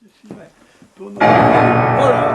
Ouais. Voilà.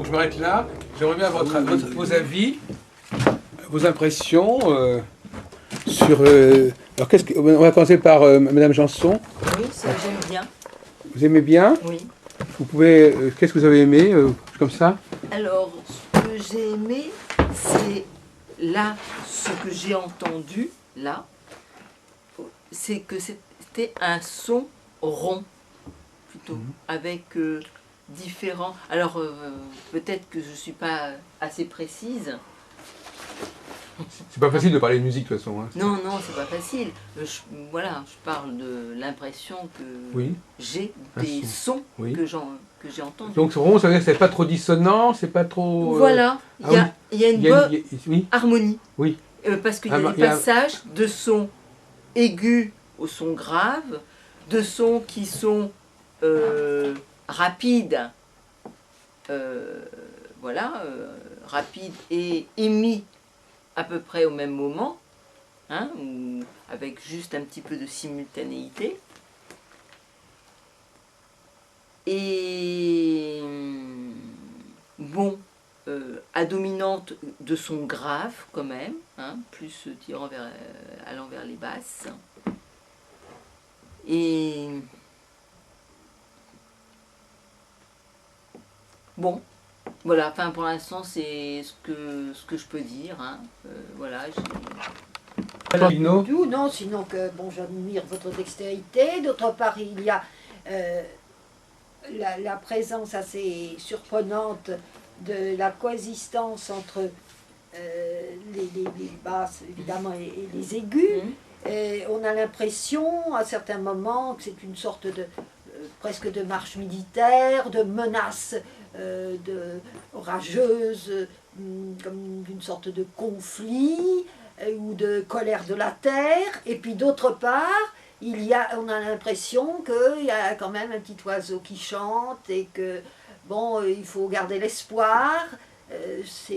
Je m'arrête là. J'aimerais bien vos avis, vos impressions sur... alors, on va commencer par Madame Janson. Oui, ça j'aime bien. Vous aimez bien? Oui. Vous pouvez... qu'est-ce que vous avez aimé comme ça? Alors, ce que j'ai aimé, c'est là, ce que j'ai entendu, là, c'est que c'était un son rond, plutôt, avec différents... Alors, peut-être que je ne suis pas assez précise. C'est pas facile de parler de musique de toute façon. Hein. Non, non, c'est pas facile. Voilà, je parle de l'impression que j'ai des sons que j'ai entendus. Donc rond, ça veut dire que c'est pas trop dissonant, c'est pas trop... Voilà, il y a une bonne harmonie. Oui. Parce qu'il y a des passages de sons aigus au son grave, de sons qui sont rapides, rapides et émis à peu près au même moment, hein, ou avec juste un petit peu de simultanéité. Et bon, à dominante de son grave quand même, hein, plus tirant allant vers les basses. Et Bon, voilà, enfin pour l'instant c'est ce que je peux dire. Hein. Voilà, Lino. Non, sinon que bon, j'admire votre dextérité. D'autre part, il y a la présence assez surprenante de la coexistence entre les basses évidemment et les aigus. Et on a l'impression à certains moments que c'est une sorte de presque de marche militaire, de menace orageuse, comme d'une sorte de conflit ou de colère de la terre. Et puis d'autre part, on a l'impression qu'il y a quand même un petit oiseau qui chante et que bon, il faut garder l'espoir. C'est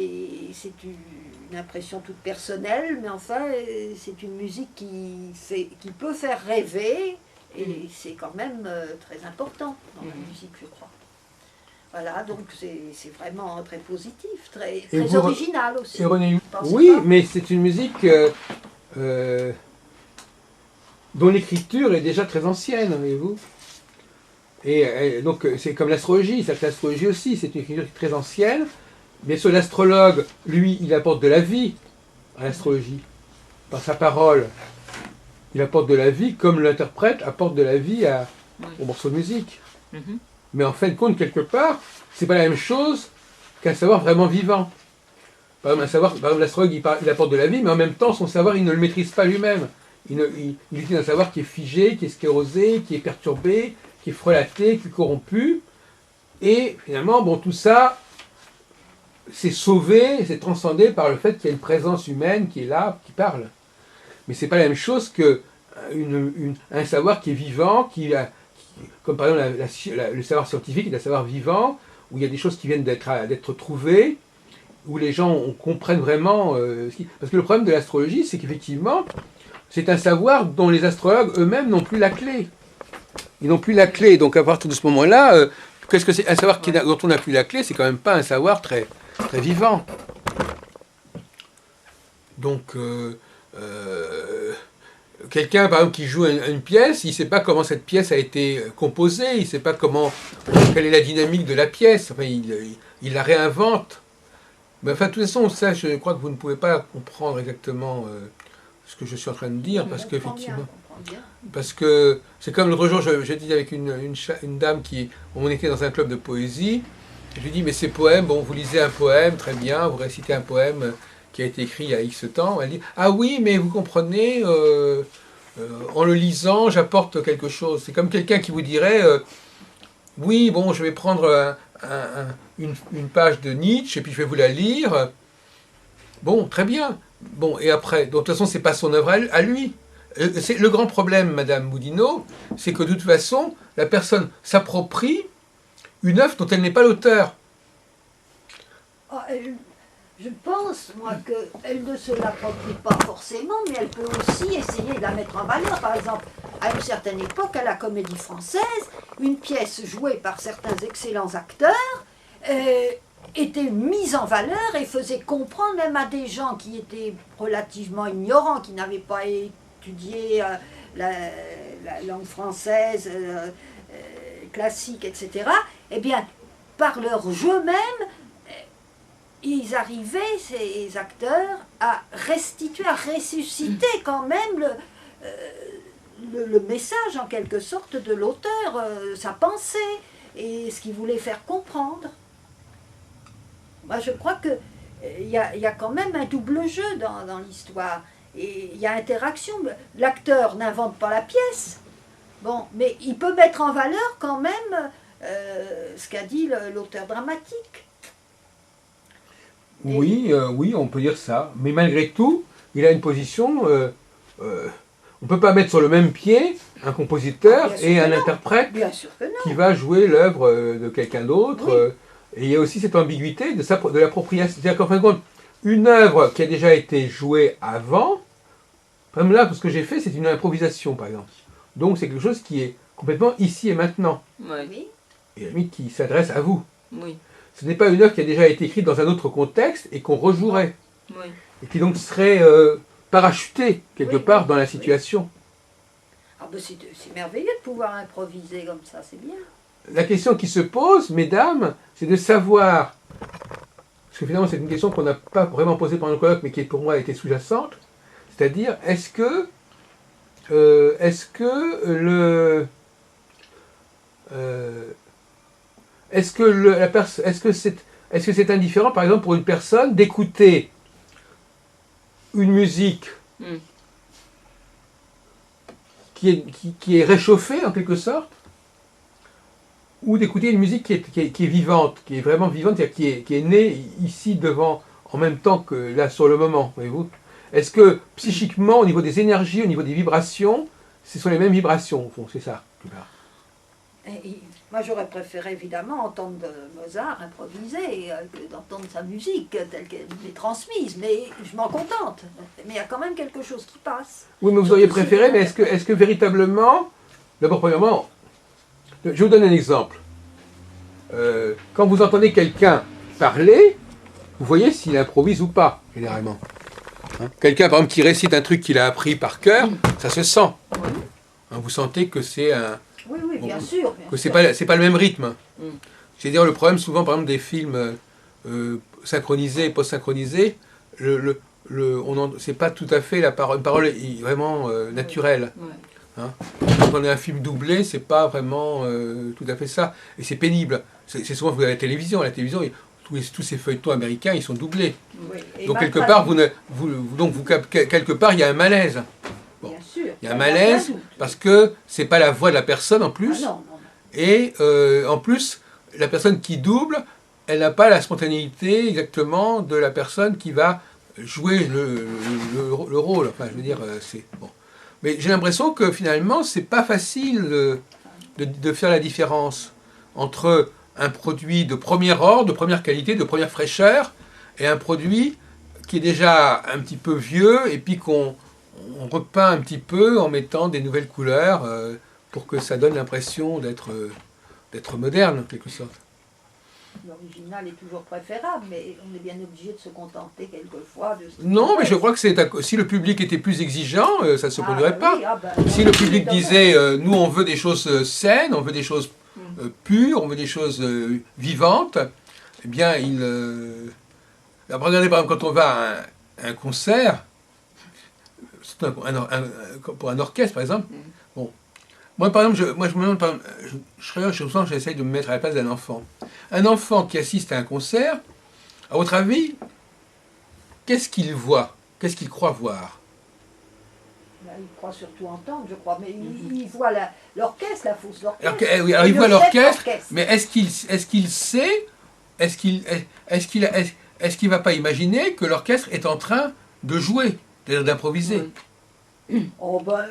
une impression toute personnelle, mais enfin, c'est une musique qui peut faire rêver, et c'est quand même très important dans la musique, je crois. Voilà, donc c'est vraiment très positif, très original aussi. Oui, mais c'est une musique dont l'écriture est déjà très ancienne, voyez-vous. Et donc c'est comme l'astrologie, c'est que l'astrologie aussi, c'est une écriture très ancienne. Bien sûr, l'astrologue, lui, il apporte de la vie à l'astrologie. Par sa parole, il apporte de la vie, comme l'interprète apporte de la vie au morceau de musique. Mais en fin de compte, quelque part, c'est pas la même chose qu'un savoir vraiment vivant. Par exemple, l'astrologue, il apporte de la vie, mais en même temps, son savoir, il ne le maîtrise pas lui-même. Il utilise un savoir qui est figé, qui est sclérosé, qui est perturbé, qui est frelaté, qui est corrompu. Et finalement, bon, tout ça, c'est sauvé, c'est transcendé par le fait qu'il y a une présence humaine qui est là, qui parle. Mais c'est pas la même chose que un savoir qui est vivant, comme par exemple le savoir scientifique est un savoir vivant, où il y a des choses qui viennent d'être trouvées, où les gens comprennent vraiment... parce que le problème de l'astrologie, c'est qu'effectivement, c'est un savoir dont les astrologues eux-mêmes n'ont plus la clé. Ils n'ont plus la clé. Donc à partir de ce moment-là, qu'est-ce que c'est un savoir dont on n'a plus la clé? C'est quand même pas un savoir très vivant. Donc, quelqu'un, par exemple, qui joue une pièce, il ne sait pas comment cette pièce a été composée, il ne sait pas quelle est la dynamique de la pièce, enfin, il la réinvente. Mais enfin, de toute façon, ça, je crois que vous ne pouvez pas comprendre exactement ce que je suis en train de dire, parce qu'effectivement... Parce que c'est comme l'autre jour, j'ai dit avec une dame on était dans un club de poésie, je lui dis, mais ces poèmes, bon, vous lisez un poème, très bien, vous récitez un poème qui a été écrit il y a X temps, elle dit, ah oui, mais vous comprenez, en le lisant, j'apporte quelque chose. C'est comme quelqu'un qui vous dirait, oui, bon, je vais prendre une page de Nietzsche, et puis je vais vous la lire. Bon, très bien. Bon, et après, donc, de toute façon, c'est pas son œuvre à lui. C'est le grand problème, Madame Boudinot, c'est que de toute façon, la personne s'approprie une œuvre dont elle n'est pas l'auteur. Je pense, moi, qu'elle ne se l'approprie pas forcément, mais elle peut aussi essayer de la mettre en valeur. Par exemple, à une certaine époque, à la Comédie Française, une pièce jouée par certains excellents acteurs était mise en valeur et faisait comprendre même à des gens qui étaient relativement ignorants, qui n'avaient pas étudié la langue française classique, etc. Eh bien, par leur jeu même, ils arrivaient, ces acteurs, à restituer, à ressusciter quand même le message, en quelque sorte, de l'auteur, sa pensée, et ce qu'il voulait faire comprendre. Moi, je crois qu'il y a quand même un double jeu dans l'histoire. Et il y a interaction. L'acteur n'invente pas la pièce, bon, mais il peut mettre en valeur quand même ce qu'a dit l'auteur dramatique. Oui, oui, on peut dire ça. Mais malgré tout, il a une position... on ne peut pas mettre sur le même pied un compositeur et un interprète qui va jouer l'œuvre de quelqu'un d'autre. Oui. Et il y a aussi cette ambiguïté de l'appropriation. C'est-à-dire qu'en fin de compte, une œuvre qui a déjà été jouée avant, comme là, ce que j'ai fait, c'est une improvisation, par exemple. Donc c'est quelque chose qui est complètement ici et maintenant. Oui. Et à la limite qui s'adresse à vous. Oui. Ce n'est pas une œuvre qui a déjà été écrite dans un autre contexte et qu'on rejouerait. Oui. Et qui donc serait parachutée quelque part dans la situation. Ah ben c'est merveilleux de pouvoir improviser comme ça, c'est bien. La question qui se pose, mesdames, c'est de savoir, parce que finalement c'est une question qu'on n'a pas vraiment posée pendant le colloque, mais qui pour moi a été sous-jacente, c'est-à-dire est-ce que c'est indifférent, par exemple, pour une personne d'écouter une musique qui est réchauffée en quelque sorte, ou d'écouter une musique qui est vivante, qui est vraiment vivante, c'est-à-dire qui est née ici devant, en même temps que là sur le moment, voyez-vous? Est-ce que psychiquement, au niveau des énergies, au niveau des vibrations, ce sont les mêmes vibrations, au fond, c'est ça. Moi, j'aurais préféré évidemment entendre Mozart improviser que d'entendre sa musique telle qu'elle est transmise, mais je m'en contente. Mais il y a quand même quelque chose qui passe. Oui, mais vous auriez préféré, mais est-ce que véritablement, d'abord, premièrement, je vous donne un exemple. Quand vous entendez quelqu'un parler, vous voyez s'il improvise ou pas, généralement. Quelqu'un, par exemple, qui récite un truc qu'il a appris par cœur, ça se sent. Vous sentez que c'est un... Oui, bien sûr. Que c'est pas le même rythme. C'est-à-dire le problème souvent, par exemple, des films synchronisés et post-synchronisés, c'est pas tout à fait une parole vraiment naturelle. Hein. Quand on a un film doublé, c'est pas vraiment tout à fait ça. Et c'est pénible. C'est souvent vous avez la télévision. La télévision, tous ces feuilletons américains, ils sont doublés. Oui. Donc quelque part, quelque part, il y a un malaise. Bon. Bien sûr. Il y a un malaise parce que c'est pas la voix de la personne en plus. Non. Et en plus, la personne qui double, elle n'a pas la spontanéité exactement de la personne qui va jouer le rôle. Enfin, je veux dire, c'est bon. Mais j'ai l'impression que finalement, c'est pas facile de faire la différence entre un produit de premier ordre, de première qualité, de première fraîcheur, et un produit qui est déjà un petit peu vieux et puis qu'on repeint un petit peu en mettant des nouvelles couleurs pour que ça donne l'impression d'être moderne en quelque sorte. L'original est toujours préférable, mais on est bien obligé de se contenter quelquefois de ce Non, mais je crois que si le public était plus exigeant, ça ne se produirait pas. Oui, Si le public disait nous on veut des choses saines, on veut des choses pures, on veut des choses vivantes, eh bien regardez par exemple quand on va à un concert, pour un orchestre par exemple, bon. Moi, par exemple, je me demande, j'essaye de me mettre à la place d'un enfant. Un enfant qui assiste à un concert, à votre avis, qu'est-ce qu'il voit? Qu'est-ce qu'il croit voir? Il croit surtout entendre, je crois, mais il voit l'orchestre, la fausse orchestre. Alors il voit l'orchestre, mais est-ce qu'il sait, est-ce qu'il va pas imaginer que l'orchestre est en train de jouer, c'est-à-dire d'improviser? Oh ben...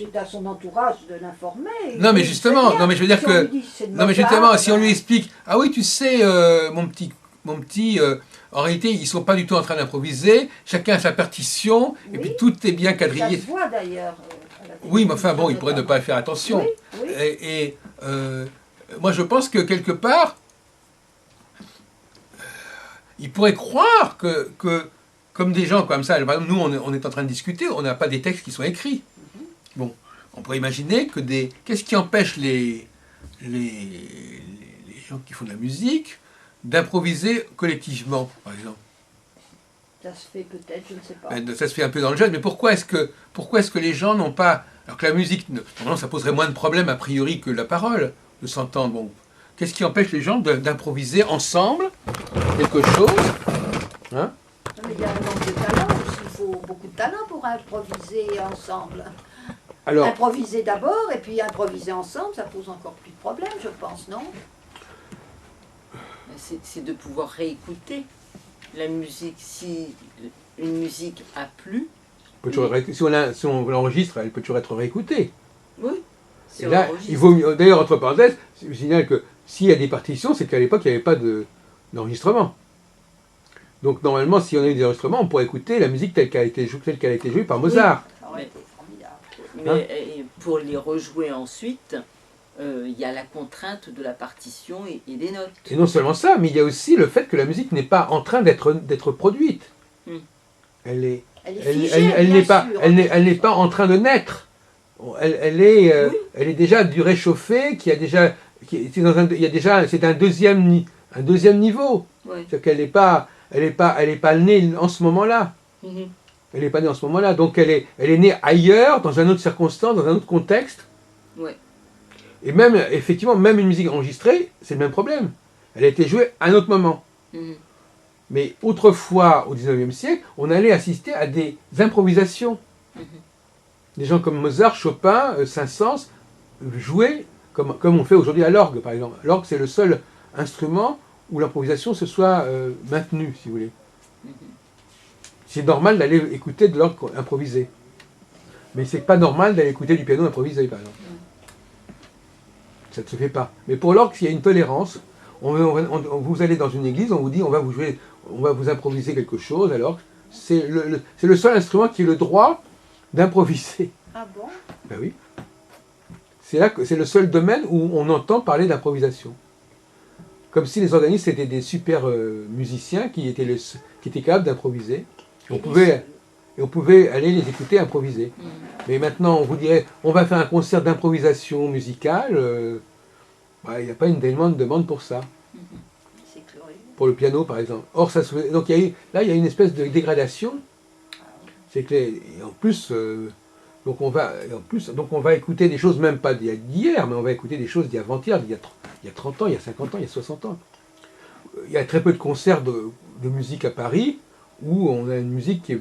C'est à son entourage de l'informer. Non mais justement, non mais je veux dire que, non mais justement, si on lui explique, ah oui tu sais, mon petit, en réalité ils sont pas du tout en train d'improviser, chacun a sa partition et puis tout est bien quadrillé. Ça se voit d'ailleurs. Oui, mais enfin bon, il pourrait ne pas faire attention. Oui. Et moi je pense que quelque part, il pourrait croire que comme des gens comme ça, par exemple, nous on est en train de discuter, on n'a pas des textes qui sont écrits. Bon, on pourrait imaginer que qu'est-ce qui empêche les gens qui font de la musique d'improviser collectivement, par exemple? Ça se fait peut-être, je ne sais pas. Ça se fait un peu dans le jazz, mais pourquoi est-ce que les gens n'ont pas... Alors que la musique, normalement, ça poserait moins de problèmes a priori que la parole, de s'entendre. Bon, qu'est-ce qui empêche les gens d'improviser ensemble quelque chose, hein? Mais il y a un manque de talent aussi, il faut beaucoup de talent pour improviser ensemble. Alors, improviser d'abord, et puis improviser ensemble, ça pose encore plus de problèmes, je pense, non? C'est de pouvoir réécouter la musique. Si une musique a plu... Si on l'enregistre, elle peut toujours être réécoutée. Oui. Et là, il vaut mieux... D'ailleurs, entre parenthèses, je signale que s'il y a des partitions, c'est qu'à l'époque, il n'y avait pas d'enregistrement. Donc normalement, si on a eu des enregistrements, on pourrait écouter la musique telle qu'elle a été jouée par Mozart. Oui. Mais pour les rejouer ensuite, il y a la contrainte de la partition et des notes. Et non seulement ça, mais il y a aussi le fait que la musique n'est pas en train d'être produite. Elle n'est pas en train de naître. Elle est déjà du réchauffé, qui a déjà il y a déjà, c'est un deuxième niveau. Ouais. C'est-à-dire qu'elle n'est pas née en ce moment-là. Mhm. Elle n'est pas née en ce moment-là. Donc elle est née ailleurs, dans une autre circonstance, dans un autre contexte. Ouais. Et même, effectivement, même une musique enregistrée, c'est le même problème. Elle a été jouée à un autre moment. Mhm. Mais autrefois, au XIXe siècle, on allait assister à des improvisations. Mhm. Des gens comme Mozart, Chopin, Saint-Saëns jouaient comme on fait aujourd'hui à l'orgue, par exemple. L'orgue, c'est le seul instrument où l'improvisation se soit maintenue, si vous voulez. Mhm. C'est normal d'aller écouter de l'orgue improvisé. Mais c'est pas normal d'aller écouter du piano improvisé, par exemple. Ça ne se fait pas. Mais pour l'orgue, il y a une tolérance. Vous allez dans une église, on vous dit on va vous improviser quelque chose, alors c'est le seul instrument qui a le droit d'improviser. Ah bon? Ben oui. C'est le seul domaine où on entend parler d'improvisation. Comme si les organistes étaient des super musiciens qui étaient capables d'improviser. On pouvait aller les écouter improviser. Mhm. Mais maintenant, on vous dirait, on va faire un concert d'improvisation musicale. Il n'y a pas tellement de demande pour ça. C'est curieux. Pour le piano, par exemple. Or, donc il y a une espèce de dégradation. C'est que, et en plus, donc on va écouter des choses, même pas d'hier, mais on va écouter des choses d'avant-hier, il y a 30 ans, il y a 50 ans, il y a 60 ans. Il y a très peu de concerts de musique à Paris où on a une musique qui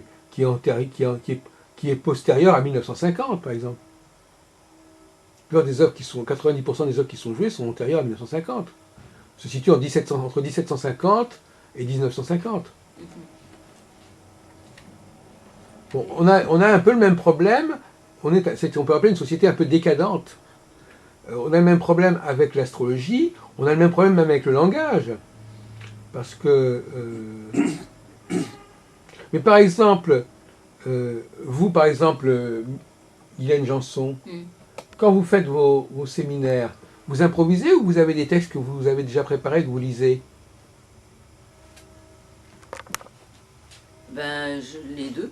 est postérieure à 1950, par exemple. 90% des œuvres qui sont jouées sont antérieures à 1950. Se situent entre 1750 et 1950. Bon, on a un peu le même problème. On peut appeler une société un peu décadente. On a le même problème avec l'astrologie. On a le même problème même avec le langage. Parce que... mais par exemple, vous, par exemple, Guylaine Janson, quand vous faites vos séminaires, vous improvisez ou vous avez des textes que vous avez déjà préparés, que vous lisez? Les deux.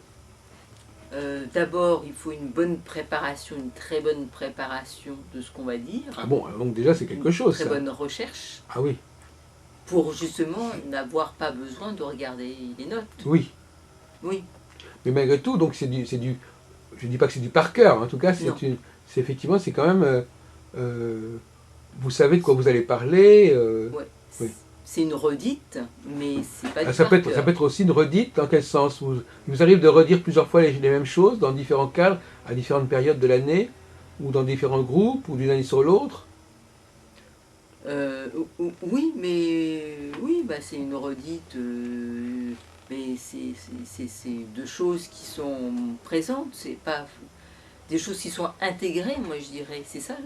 D'abord, il faut une bonne préparation, une très bonne préparation de ce qu'on va dire. Ah bon, donc déjà c'est quelque chose, Très ça. bonne recherche. Ah oui, Pour justement n'avoir pas besoin de regarder les notes. oui. Oui. Mais malgré tout, donc je dis pas que c'est du par cœur, en tout cas, effectivement, c'est quand même, vous savez de quoi vous allez parler. Ouais. Oui. C'est une redite, mais c'est pas du Ça peut par être cœur. aussi une redite, dans quel sens? Il vous arrive de redire plusieurs fois les mêmes choses, dans différents cadres, à différentes périodes de l'année, ou dans différents groupes, ou d'une année sur l'autre? Oui, mais c'est une redite, mais c'est deux choses qui sont présentes, c'est pas des choses qui sont intégrées, moi je dirais. C'est ça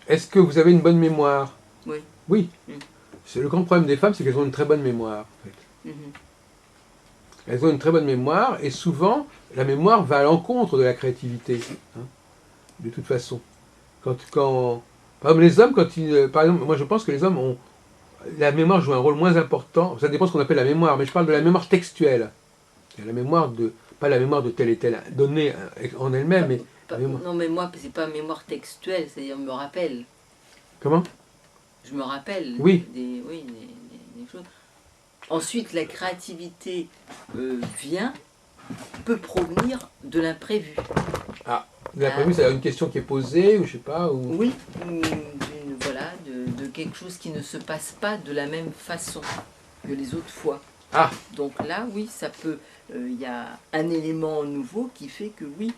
Est-ce que vous avez une bonne mémoire? Oui. Oui. Mm. Le grand problème des femmes, c'est qu'elles ont une très bonne mémoire. En fait. Mhm. Elles ont une très bonne mémoire, et souvent, la mémoire va à l'encontre de la créativité. Hein, de toute façon. Par exemple, les hommes, par exemple, moi je pense que les hommes ont... La mémoire joue un rôle moins important. Ça dépend de ce qu'on appelle la mémoire, mais je parle de la mémoire textuelle. La mémoire pas la mémoire de telle et telle donnée en elle-même, mais... Non, mais moi, c'est pas mémoire textuelle, c'est-à-dire je me rappelle. Comment? Je me rappelle Oui. des choses. Ensuite, la créativité peut provenir de l'imprévu. Ah, vous avez prévu, c'est une question qui est posée, ou je sais pas, ou... Oui, voilà, de quelque chose qui ne se passe pas de la même façon que les autres fois. Ah. Donc là, oui, ça peut... Il y a un élément nouveau qui fait que oui,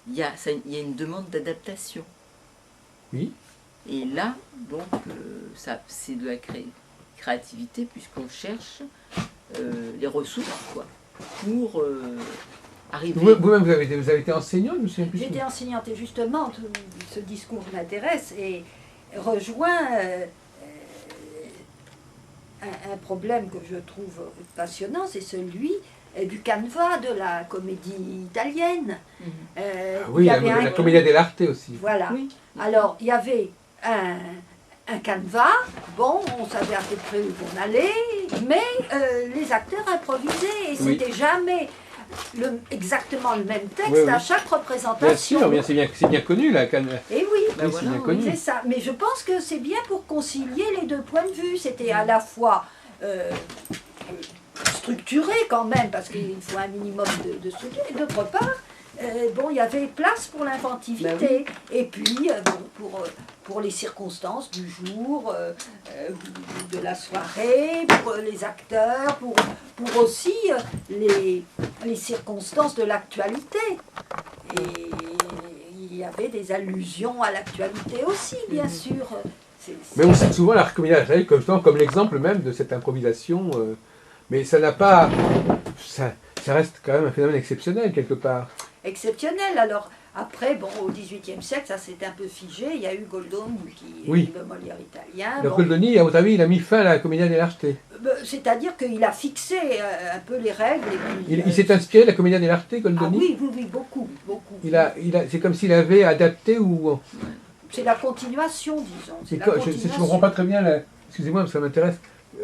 il y a une demande d'adaptation. Oui. Et là, donc, c'est de la créativité puisqu'on cherche les ressources, quoi, pour arriver... Vous-même, vous avez été enseignante, je me souviens plus. J'étais enseignante et justement, ce discours m'intéresse et rejoint un problème que je trouve passionnant, c'est celui du canevas de la comédie italienne. Oui, la Commedia dell'arte aussi. Voilà. Oui. Alors, il y avait un canevas, bon, on savait à peu près où on allait, mais les acteurs improvisaient et c'était jamais exactement le même texte Oui, oui. à chaque représentation. Bien sûr, c'est bien connu, là. Et oui, Ben Oui, voilà, c'est bien connu. c'est ça. Mais je pense que c'est bien pour concilier les deux points de vue. C'était à la fois structuré quand même, parce qu'il faut un minimum de structure, et d'autre part, bon, il y avait place pour l'inventivité. Ben Et puis, bon, pour les circonstances du jour, de la soirée, pour les acteurs, pour aussi les circonstances de l'actualité. Et il y avait des allusions à l'actualité aussi, bien sûr. Mais on cite souvent la comédie comme l'exemple même de cette improvisation. Mais ça n'a pas... Ça reste quand même un phénomène exceptionnel, quelque part. Exceptionnel. Alors, après, bon, au XVIIIe siècle, ça s'est un peu figé. Il y a eu Goldoni, qui Oui. est le Molière italien. Donc Bon, Goldoni, à votre avis, il a mis fin à la commedia dell'arte. c'est-à-dire qu'il a fixé un peu les règles. Et puis, Il s'est inspiré de la commedia dell'arte, ah Goldoni. oui, oui, oui, beaucoup, beaucoup. C'est comme s'il avait adapté ou... C'est la continuation, disons. C'est la Je ne continuation. comprends pas très bien, excusez-moi, parce que ça m'intéresse.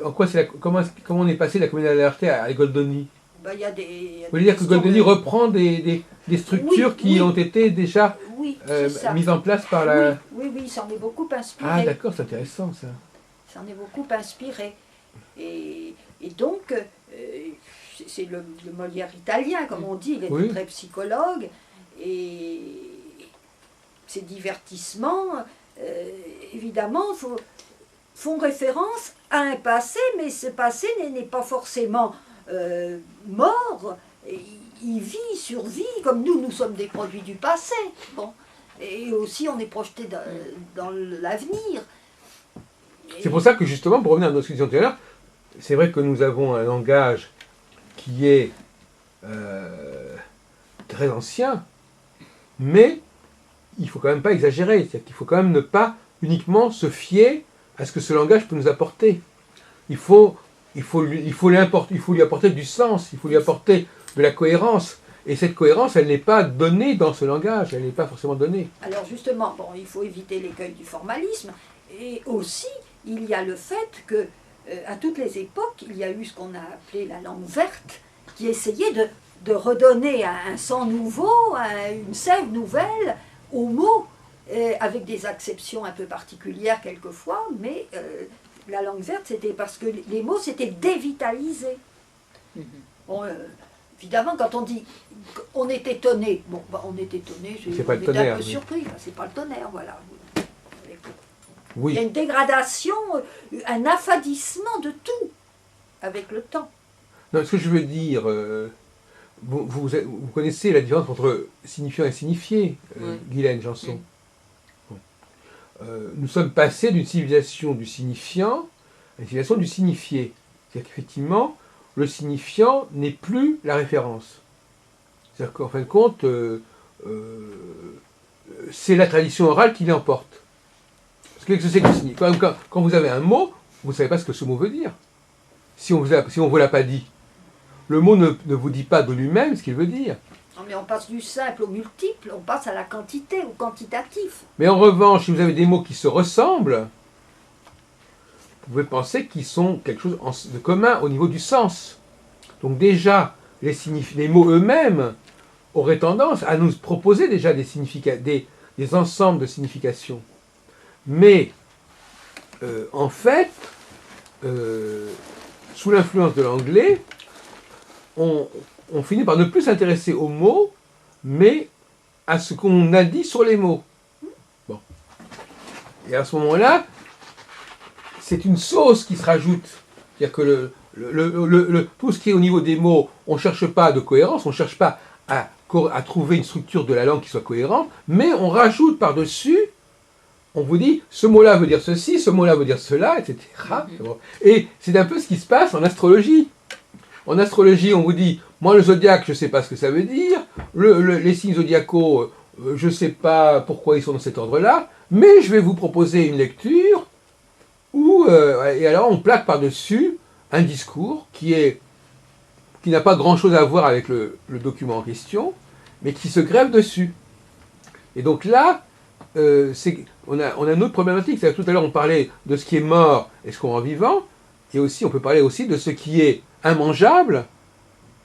En quoi comment on est passé de la commedia dell'arte à Goldoni? Ben, il y a des, Vous voulez dire que Goldoni reprend des structures Oui, qui oui. ont été déjà Oui, c'est ça. mises en place par la... Oui, oui, oui, il s'en est beaucoup inspiré. Ah d'accord, c'est intéressant ça. Il s'en est beaucoup inspiré. Et donc, c'est le Molière italien, comme on dit, il était Oui. très psychologue. Et ces divertissements, évidemment, font référence à un passé, mais ce passé n'est pas forcément mort. Et il vit, survit, comme nous sommes des produits du passé. Bon. Et aussi, on est projeté dans l'avenir. C'est pour ça que justement, pour revenir à notre discussion tout à l'heure, c'est vrai que nous avons un langage qui est très ancien, mais il ne faut quand même pas exagérer. C'est-à-dire qu'il faut quand même ne pas uniquement se fier à ce que ce langage peut nous apporter. Il faut lui apporter du sens, il faut lui apporter de la cohérence. Et cette cohérence, elle n'est pas donnée dans ce langage, elle n'est pas forcément donnée. Alors justement, bon, il faut éviter l'écueil du formalisme. Et aussi, il y a le fait que, à toutes les époques, il y a eu ce qu'on a appelé la langue verte, qui essayait de redonner un sang nouveau, une sève nouvelle aux mots, avec des acceptions un peu particulières quelquefois, mais la langue verte, c'était parce que les mots s'étaient dévitalisés. Bon, évidemment, quand on dit on est étonné, bon, bah, on est étonné, C'est pas le on est tonnerre, un peu oui. surpris, c'est pas le tonnerre, voilà. Il y a Oui, une dégradation, un affadissement de tout avec le temps. non, ce que je veux dire, vous connaissez la différence entre signifiant et signifié, Oui. Guylaine Janson. Bon. Nous sommes passés d'une civilisation du signifiant à une civilisation du signifié. C'est-à-dire qu'effectivement, le signifiant n'est plus la référence. C'est-à-dire qu'en fin de compte, c'est la tradition orale qui l'emporte. Parce que qu'est-ce que c'est que le signifiant? Quand vous avez un mot, vous ne savez pas ce que ce mot veut dire. Si on ne vous l'a pas dit. Le mot ne vous dit pas de lui-même ce qu'il veut dire. Non, mais on passe du simple au multiple, on passe à la quantité, au quantitatif. Mais en revanche, si vous avez des mots qui se ressemblent, vous pouvez penser qu'ils sont quelque chose de commun au niveau du sens. Donc déjà, les mots eux-mêmes auraient tendance à nous proposer déjà des ensembles de significations. Mais, en fait, sous l'influence de l'anglais, on finit par ne plus s'intéresser aux mots, mais à ce qu'on a dit sur les mots. Bon. Et à ce moment-là, c'est une sauce qui se rajoute. C'est-à-dire que tout ce qui est au niveau des mots, on ne cherche pas de cohérence, on ne cherche pas à trouver une structure de la langue qui soit cohérente, mais on rajoute par-dessus, on vous dit, ce mot-là veut dire ceci, ce mot-là veut dire cela, etc. Et c'est un peu ce qui se passe en astrologie. En astrologie, on vous dit, moi le zodiaque, je ne sais pas ce que ça veut dire, les signes zodiacaux, je ne sais pas pourquoi ils sont dans cet ordre-là, mais je vais vous proposer une lecture où, et alors on plaque par-dessus un discours qui n'a pas grand-chose à voir avec le document en question, mais qui se greffe dessus. Et donc là, on a une autre problématique, c'est-à-dire que tout à l'heure on parlait de ce qui est mort et ce qu'on rend vivant, et aussi on peut parler aussi de ce qui est immangeable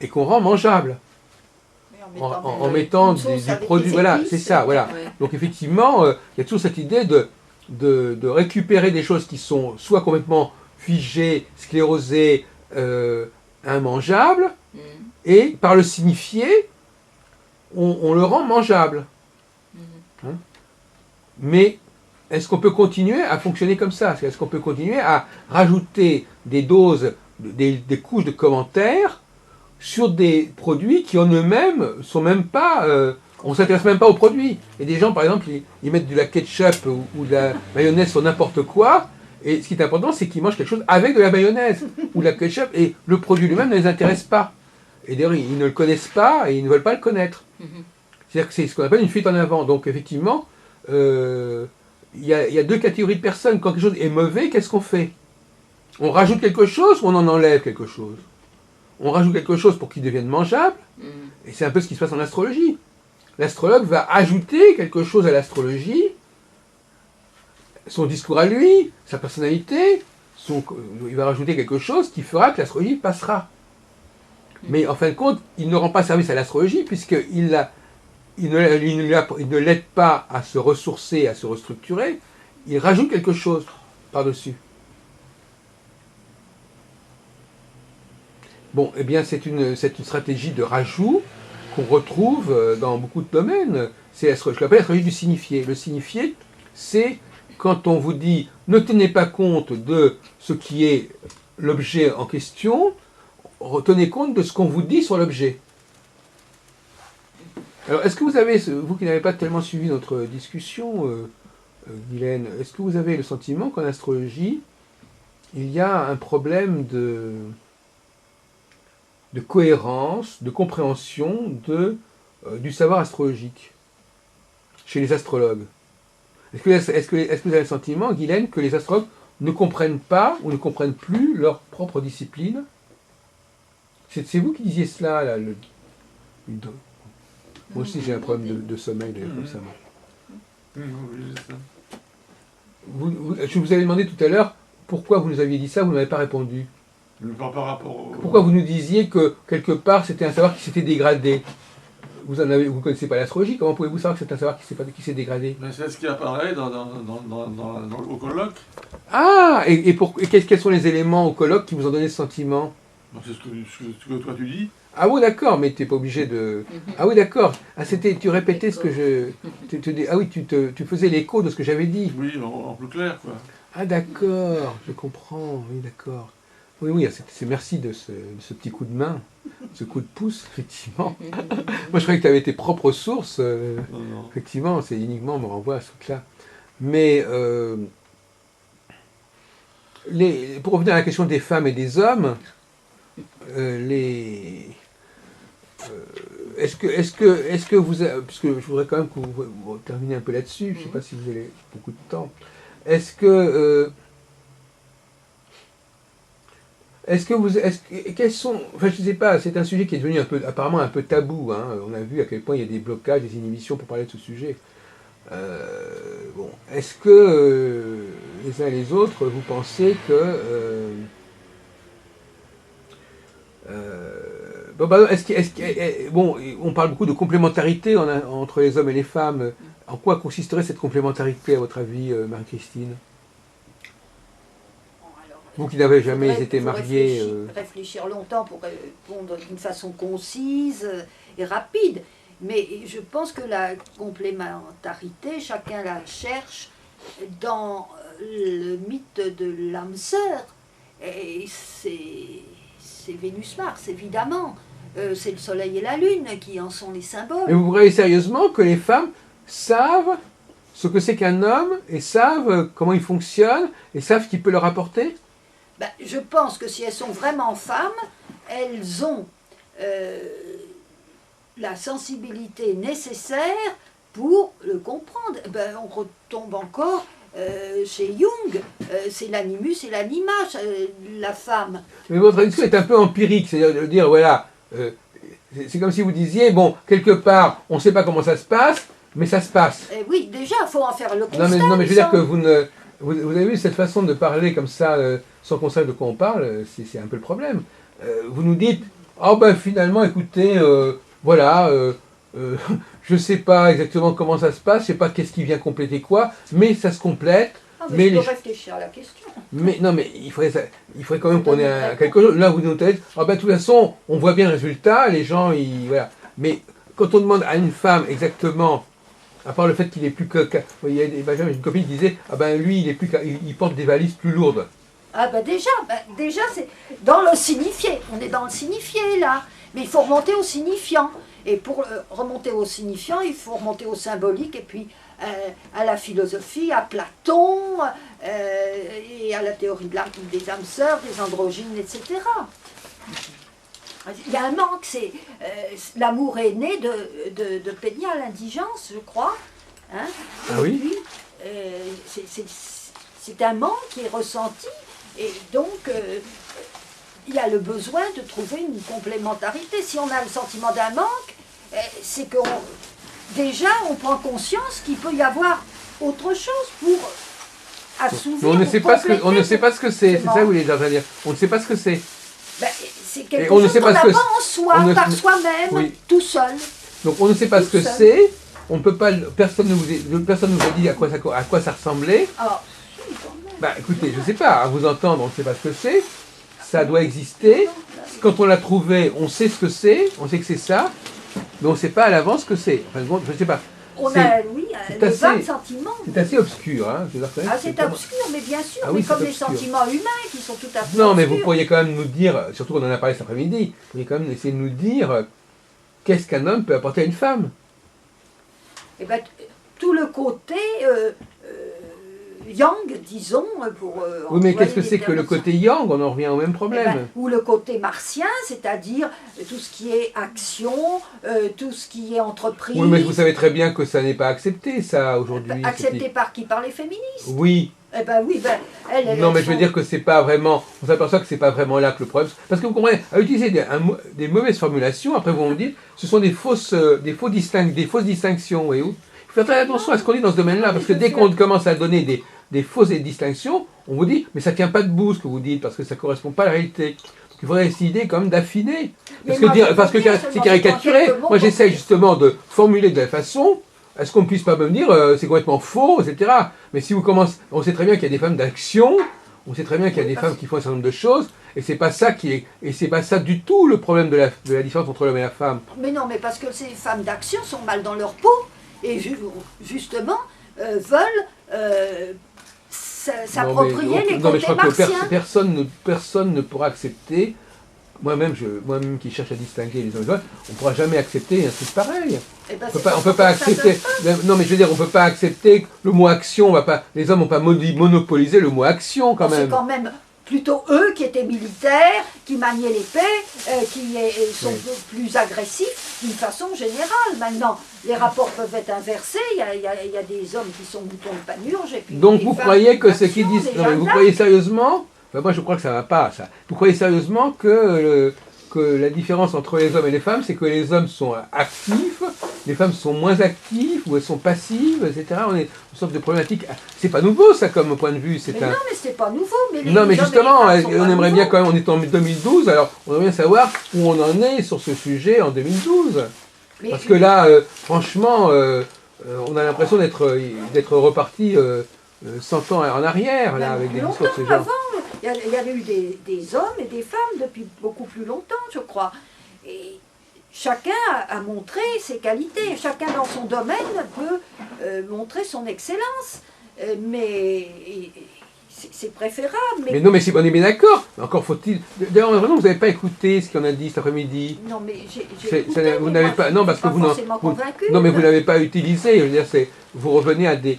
et qu'on rend mangeable. en mettant une sauce du avec produit. des Voilà, épices. c'est ça, voilà. Ouais. Donc effectivement, il y a toujours cette idée de récupérer des choses qui sont soit complètement figées, sclérosées, immangeables, Mhm. et par le signifier, on le rend mangeable. Mhm. Hein? Mais est-ce qu'on peut continuer à fonctionner comme ça? Est-ce qu'on peut continuer à rajouter des doses, des couches de commentaires sur des produits qui en eux-mêmes sont même pas... on ne s'intéresse même pas aux produits. Et des gens, par exemple, ils mettent de la ketchup ou de la mayonnaise sur n'importe quoi. Et ce qui est important, c'est qu'ils mangent quelque chose avec de la mayonnaise ou de la ketchup. Et le produit lui-même ne les intéresse pas. Et d'ailleurs, ils ne le connaissent pas et ils ne veulent pas le connaître. Mhm. C'est-à-dire que c'est ce qu'on appelle une fuite en avant. Donc, effectivement, il y a deux catégories de personnes. Quand quelque chose est mauvais, qu'est-ce qu'on fait? On rajoute quelque chose ou on en enlève quelque chose? On rajoute quelque chose pour qu'il devienne mangeable. Mhm. Et c'est un peu ce qui se passe en astrologie. L'astrologue va ajouter quelque chose à l'astrologie, son discours à lui, sa personnalité, il va rajouter quelque chose qui fera que l'astrologie passera. Mais en fin de compte, il ne rend pas service à l'astrologie puisqu'il ne l'aide pas à se ressourcer, à se restructurer. Il rajoute quelque chose par-dessus. Bon, eh bien, c'est une stratégie de rajout qu'on retrouve dans beaucoup de domaines. Je l'appelle l'astrologie du signifié. Le signifié, c'est quand on vous dit ne tenez pas compte de ce qui est l'objet en question, retenez compte de ce qu'on vous dit sur l'objet. Alors, est-ce que vous avez, vous qui n'avez pas tellement suivi notre discussion, Guylaine, est-ce que vous avez le sentiment qu'en astrologie, il y a un problème de cohérence, de compréhension du savoir astrologique chez les astrologues? Est-ce que vous avez le sentiment, Guylaine, que les astrologues ne comprennent pas ou ne comprennent plus leur propre discipline? C'est vous qui disiez cela, là. Moi aussi, j'ai un problème de sommeil, d'ailleurs, comme ça. Je vous avais demandé tout à l'heure pourquoi vous nous aviez dit ça, vous ne m'avez pas répondu. Par rapport au... Pourquoi vous nous disiez que, quelque part, c'était un savoir qui s'était dégradé? Vous ne connaissez pas l'astrologie, comment pouvez-vous savoir que c'est un savoir qui s'est dégradé? Mais c'est ce qui apparaît au colloque. Ah, quels sont les éléments au colloque qui vous ont donné ce sentiment? C'est ce que toi tu dis. Ah oui, d'accord, mais tu n'es pas obligé de... Ah oui, d'accord. Ah, tu répétais ce que je... Ah oui, tu faisais l'écho de ce que j'avais dit. Oui, en plus clair, quoi. Ah d'accord, je comprends, oui, d'accord. Oui, oui, merci de ce petit coup de main, ce coup de pouce, effectivement. Moi, je croyais que tu avais tes propres sources. Non. Effectivement, c'est uniquement me renvoie à ce truc-là. Mais pour revenir à la question des femmes et des hommes, est-ce que vous, puisque je voudrais quand même que vous terminiez un peu là-dessus, je ne sais pas si vous avez beaucoup de temps. Est-ce que quels sont, enfin je ne sais pas, c'est un sujet qui est devenu apparemment un peu tabou, hein. On a vu à quel point il y a des blocages, des inhibitions pour parler de ce sujet. Bon, est-ce que les uns et les autres, vous pensez que bon, on parle beaucoup de complémentarité entre les hommes et les femmes. En quoi consisterait cette complémentarité, à votre avis, Marie-Christine? Vous qui n'avez jamais été mariée... Réfléchir longtemps pour répondre d'une façon concise et rapide. Mais je pense que la complémentarité, chacun la cherche dans le mythe de l'âme sœur. Et c'est Vénus-Mars, évidemment. C'est le Soleil et la Lune qui en sont les symboles. Mais vous croyez sérieusement que les femmes savent ce que c'est qu'un homme, et savent comment il fonctionne, et savent ce qu'il peut leur apporter? Ben, je pense que si elles sont vraiment femmes, elles ont la sensibilité nécessaire pour le comprendre. Ben, on retombe encore chez Jung, c'est l'animus et l'anima, la femme. Mais votre traduction est un peu empirique, c'est-à-dire de dire, voilà, c'est comme si vous disiez, bon, quelque part, on ne sait pas comment ça se passe, mais ça se passe. Oui, déjà, il faut en faire le constat. Non, mais je veux dire que vous avez vu cette façon de parler comme ça, sans qu'on sache de quoi on parle, c'est un peu le problème. Vous nous dites, oh ben finalement, écoutez, voilà, je sais pas exactement comment ça se passe, je sais pas qu'est-ce qui vient compléter quoi, mais ça se complète. Ah, Mais mais je les- peux réfléchir à la question. Mais non, mais il faudrait quand même qu'on ait quelque chose. Là, vous nous dites, ah ben, de toute façon, on voit bien le résultat, les gens, voilà. Mais quand on demande à une femme exactement, à part le fait qu'il est plus que, il y a une copine qui disait, ah ben lui, il est plus, il porte des valises plus lourdes. Ah déjà c'est dans le signifié. On est dans le signifié là. Mais il faut remonter au signifiant. Et pour remonter au signifiant, il faut remonter au symbolique et puis à la philosophie, à Platon et à la théorie des âmes sœurs, des androgynes, etc. Il y a un manque, l'amour est né de péniale indigence, je crois. Hein. Ah Et oui. puis, c'est un manque qui est ressenti, et donc il y a le besoin de trouver une complémentarité. Si on a le sentiment d'un manque, c'est que déjà on prend conscience qu'il peut y avoir autre chose pour assouvir. Mais on ne ou sait pas on ne compléter sait pas ce que c'est. C'est ça que vous voulez dire. On ne sait pas ce que c'est. Ben, c'est Et quelque on ne chose sait qu'on pas n'a ce que pas en soi, on ne- par soi-même, Oui. tout seul. Donc on ne sait pas ce que Tout seul. c'est. On ne peut pas. Personne ne nous a dit à quoi ça ressemblait. Alors, si, quand même. Bah écoutez, je sais pas, à vous entendre, on ne sait pas ce que c'est, ça doit exister, quand on l'a trouvé, on sait ce que c'est, on sait que c'est ça, mais on ne sait pas à l'avance ce que c'est. Enfin, bon, je ne sais pas. On C'est- a, oui, c'est le assez- vague sentiment. C'est assez obscur, hein. Je dois reconnaître, Ah, c'est vraiment- obscur, mais bien sûr, Ah oui, mais comme c'est les obscur. sentiments humains qui sont tout à fait Non, mais vous obscurs. pourriez quand même nous dire, surtout qu'on en a parlé cet après-midi, vous pourriez quand même essayer de nous dire qu'est-ce qu'un homme peut apporter à une femme. Eh ben, tout le côté yang, disons, pour... Oui, mais employer qu'est-ce que des c'est que le termes- côté yang? On en revient au même Eh problème. ben, ou le côté martien, c'est-à-dire tout ce qui est action, tout ce qui est entreprise. Oui, mais vous savez très bien que ça n'est pas accepté, ça, aujourd'hui. Accepté par qui? Par les féministes. Oui. Eh ben oui, ben, elles Non, mais je veux sont- dire que c'est pas vraiment. On s'aperçoit que c'est pas vraiment là que le problème. Parce que vous comprenez, à utiliser des mauvaises formulations, après vous me dites, ce sont des fausses distinctions. Voyez-vous. Il faut faire très attention à ce qu'on dit dans ce domaine-là, parce que dès qu'on commence à donner des fausses distinctions, on vous dit, mais ça tient pas debout ce que vous dites, parce que ça correspond pas à la réalité. Donc il faudrait essayer quand même d'affiner. Parce Mais moi, je parce que veux bien, c'est seulement caricaturé. quelques mots Moi, j'essaie pour- justement de formuler de la façon. Est-ce qu'on ne puisse pas me dire c'est complètement faux, etc. Mais si vous commencez, on sait très bien qu'il y a des femmes d'action, on sait très bien qu'il y a des femmes qui font un certain nombre de choses, et c'est pas ça et c'est pas ça du tout le problème de la différence entre l'homme et la femme. Mais non, mais parce que ces femmes d'action sont mal dans leur peau et justement veulent s'approprier les non, mais je côtés crois que martiens. personne ne pourra accepter. Moi-même qui cherche à distinguer les hommes et les femmes, on ne pourra jamais accepter un truc pareil. Eh ben, On c'est peut pas comme ça que ça accepter. se passe. Non, mais je veux dire, on peut pas accepter le mot action. Les hommes n'ont pas monopolisé le mot action quand C'est même. quand même plutôt eux qui étaient militaires, qui maniaient l'épée, sont Oui. plus agressifs d'une façon générale. Maintenant, les rapports peuvent être inversés. Il y a des hommes qui sont moutons de panurge. Et puis Donc des vous femmes croyez que ce d'action, qu'ils disent. des Non, mais Jeanne vous d'Arc. croyez sérieusement. Enfin, moi je crois que ça va pas, ça. Vous croyez sérieusement que la différence entre les hommes et les femmes, c'est que les hommes sont actifs, les femmes sont moins actives, ou elles sont passives, etc. On est une sorte de problématique. C'est pas nouveau ça comme point de vue. Mais non, mais c'est pas nouveau. Mais les Non, mais hommes et justement, les femmes sont on pas aimerait bien nouveaux. quand même, on est en 2012, alors on aimerait bien savoir où on en est sur ce sujet en 2012. Mais- Parce que là, franchement, on a l'impression d'être reparti 100 ans en arrière, là, Même avec des plus discours de ce longtemps genre. avant, il y avait eu des hommes et des femmes depuis beaucoup plus longtemps, je crois. Et chacun a montré ses qualités. Chacun dans son domaine peut montrer son excellence. Mais c'est préférable. Mais non, mais on est bien d'accord. Mais encore faut-il. D'ailleurs, vraiment, vous n'avez pas écouté ce qu'on a dit cet après-midi. Non, mais j'ai Ça, vous n'avez pas. Non, parce que vous n'en. forcément convaincu. Non, mais vous l'avez pas utilisé. Je veux dire, vous revenez à des.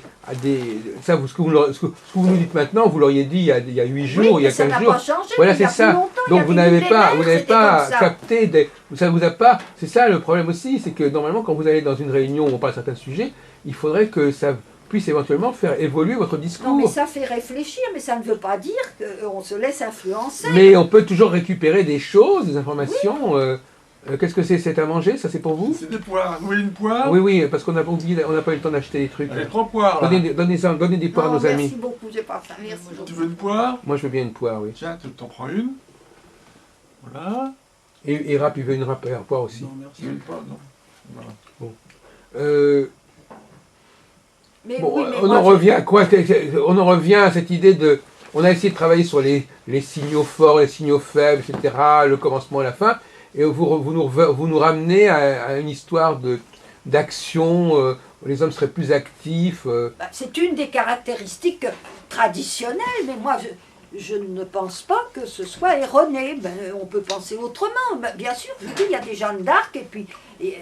Ça, ce que vous nous dites maintenant, vous l'auriez dit il y a 8 jours, Oui, il y a mais ça 15 n'a jours. pas changé. Voilà, il y a c'est plus ça. longtemps, il y Donc a vous des n'avez pas millénaires, c'était pas comme ça. capté ça vous a pas. C'est ça le problème aussi, c'est que normalement quand vous allez dans une réunion où on parle de certains sujets, il faudrait que ça puisse éventuellement faire évoluer votre discours. Non, mais ça fait réfléchir, mais ça ne veut pas dire qu'on se laisse influencer. Mais on peut toujours récupérer des choses, des informations. Qu'est-ce que c'est à manger? Ça c'est pour vous? C'est des poires. Vous voulez une poire? Oui, oui, parce qu'on n'a pas oublié, on n'a pas eu le temps d'acheter des trucs. Allez, 3 poires là. Donnez des poires à Non, nos merci amis. beaucoup, j'ai pas faim. Merci Tu beaucoup. veux une poire? Moi je veux bien une poire, oui. Tiens, tu t'en prends une. Voilà. Et rap, il veut une rap quoi aussi. Non, merci pas, non. Voilà. Mais Bon, oui, mais on moi, en revient à quoi? On en revient à cette idée de... On a essayé de travailler sur les signaux forts, les signaux faibles, etc., le commencement et la fin, et vous nous ramenez à une histoire d'action, où les hommes seraient plus actifs. c'est une des caractéristiques traditionnelles, mais moi je ne pense pas que ce soit erroné. On peut penser autrement. Bien sûr, je dis, il y a des Jeanne d'Arc et puis il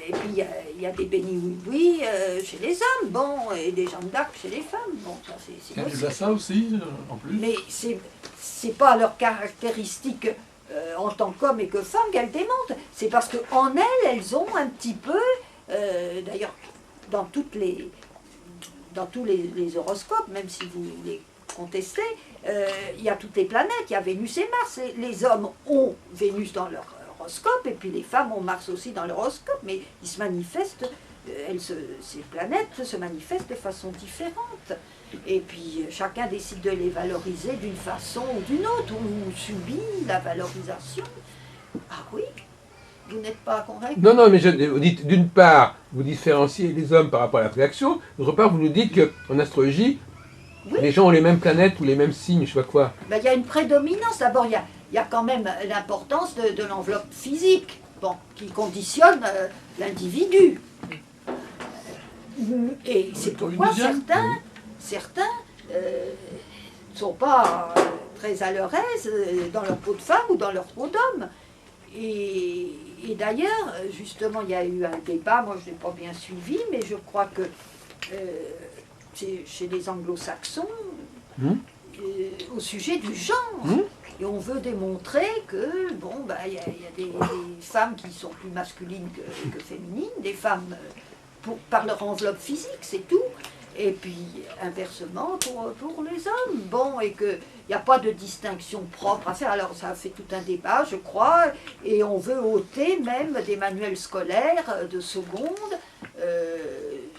y a des Béni Oui chez les hommes, bon, et des Jeanne d'Arc chez les femmes. Bon, ça c'est Il y a possible. de ça aussi, en plus. Mais c'est pas leur caractéristique en tant qu'hommes et que femmes qu'elles démontent. C'est parce qu'en elles ont un petit peu, d'ailleurs, dans tous les horoscopes, même si vous les contestez, il y a toutes les planètes, il y a Vénus et Mars. Les hommes ont Vénus dans leur horoscope, et puis les femmes ont Mars aussi dans leur horoscope, mais ils se manifestent, ces planètes se manifestent de façon différente. Et puis chacun décide de les valoriser d'une façon ou d'une autre, ou subit la valorisation. Ah oui, vous n'êtes pas convaincu? Non, non, mais vous dites, d'une part, vous différenciez les hommes par rapport à la réaction, d'autre part, vous nous dites qu'en astrologie, Oui. les gens ont les mêmes planètes ou les mêmes signes, je sais pas quoi. Ben, il y a une prédominance. D'abord, il y a quand même l'importance de l'enveloppe physique, bon, qui conditionne l'individu. Et c'est pourquoi certains ne sont pas très à leur aise dans leur peau de femme ou dans leur peau d'homme. Et d'ailleurs, justement, il y a eu un débat, moi je n'ai pas bien suivi, mais je crois que c'est chez les anglo-saxons, au sujet du genre. Et on veut démontrer que, bon, bah, y a des femmes qui sont plus masculines que féminines, des femmes par leur enveloppe physique, c'est tout. Et puis, inversement, pour les hommes. Bon, et qu'il n'y a pas de distinction propre à faire. Alors, ça fait tout un débat, je crois, et on veut ôter même des manuels scolaires de seconde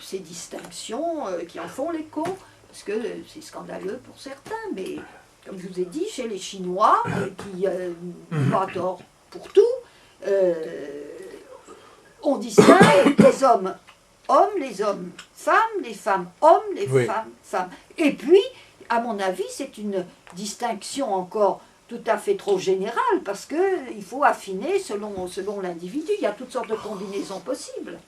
ces distinctions qui en font l'écho, parce que c'est scandaleux pour certains, mais comme je vous ai dit, chez les Chinois, qui n'ont pas d'or pour tout, on distingue les hommes hommes, les hommes femmes, les femmes hommes, les femmes femmes. Et puis, à mon avis, c'est une distinction encore tout à fait trop générale, parce qu'il faut affiner selon l'individu. Il y a toutes sortes de combinaisons possibles.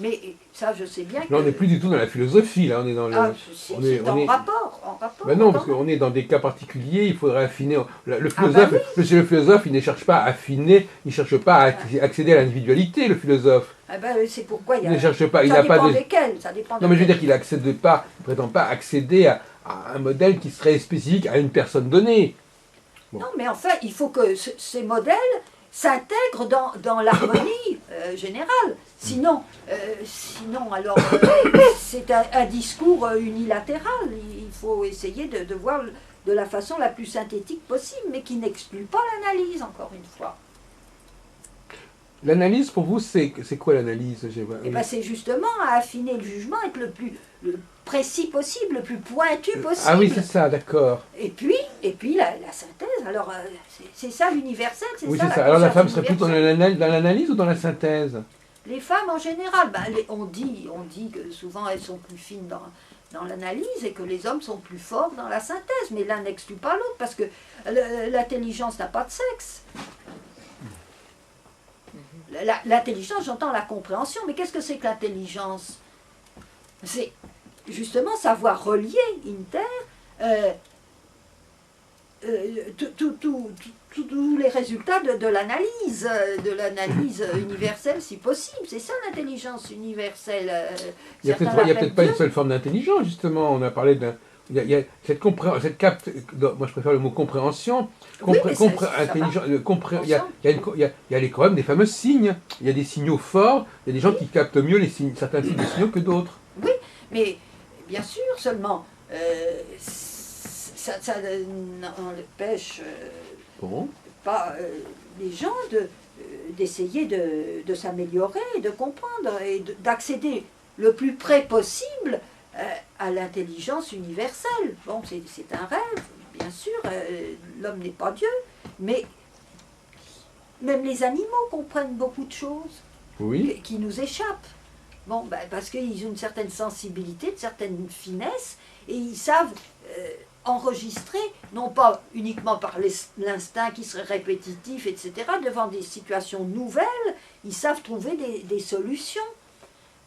Mais ça, je sais bien que... Là, on n'est plus du tout dans la philosophie, là, on est dans le... c'est en rapport. Ben non, parce qu'on est dans des cas particuliers, il faudrait affiner... Le philosophe, le philosophe, il ne cherche pas à affiner, il ne cherche pas à accéder à l'individualité, le philosophe. Ah ben, c'est pourquoi il y a... Il ne cherche pas, ça il n'a pas dépend de... desquels, ça dépend Non, mais je veux desquels. dire qu'il ne prétend pas accéder à un modèle qui serait spécifique à une personne donnée. Bon. Non, mais enfin, il faut que ces modèles s'intègrent dans l'harmonie générale. Sinon, alors, c'est un discours unilatéral. Il faut essayer de voir de la façon la plus synthétique possible, mais qui n'exclut pas l'analyse, encore une fois. L'analyse, pour vous, c'est quoi l'analyse? Et ben, c'est justement à affiner le jugement, être le plus précis possible, le plus pointu possible. Ah oui, c'est ça, d'accord. Et puis la synthèse, alors c'est ça l'universel, c'est Oui, ça c'est la ça. Alors la conscience femme serait plutôt universelle. dans l'analyse ou dans la synthèse? Les femmes en général, on dit que souvent elles sont plus fines dans l'analyse et que les hommes sont plus forts dans la synthèse, mais l'un n'exclut pas l'autre, parce que l'intelligence n'a pas de sexe. L'intelligence, j'entends la compréhension, mais qu'est-ce que c'est que l'intelligence? C'est justement savoir relier, tous les résultats de l'analyse universelle, si possible. C'est ça l'intelligence universelle. Il n'y a peut-être pas une seule forme d'intelligence, justement. On a parlé d'un... Il y a cette moi je préfère le mot compréhension. Il y a quand même des fameux signes. Il y a des signaux forts, il y a des gens qui captent mieux certains types de signaux que d'autres. Oui, mais bien sûr, seulement ça n'empêche pas les gens d'essayer de s'améliorer, de comprendre et d'accéder le plus près possible à l'intelligence universelle. Bon, c'est un rêve, bien sûr, l'homme n'est pas Dieu, mais même les animaux comprennent beaucoup de choses Oui. qui nous échappent. Bon, ben, parce qu'ils ont une certaine sensibilité, une certaine finesse, et ils savent enregistrer, non pas uniquement par l'instinct qui serait répétitif, etc. Devant des situations nouvelles, ils savent trouver des solutions.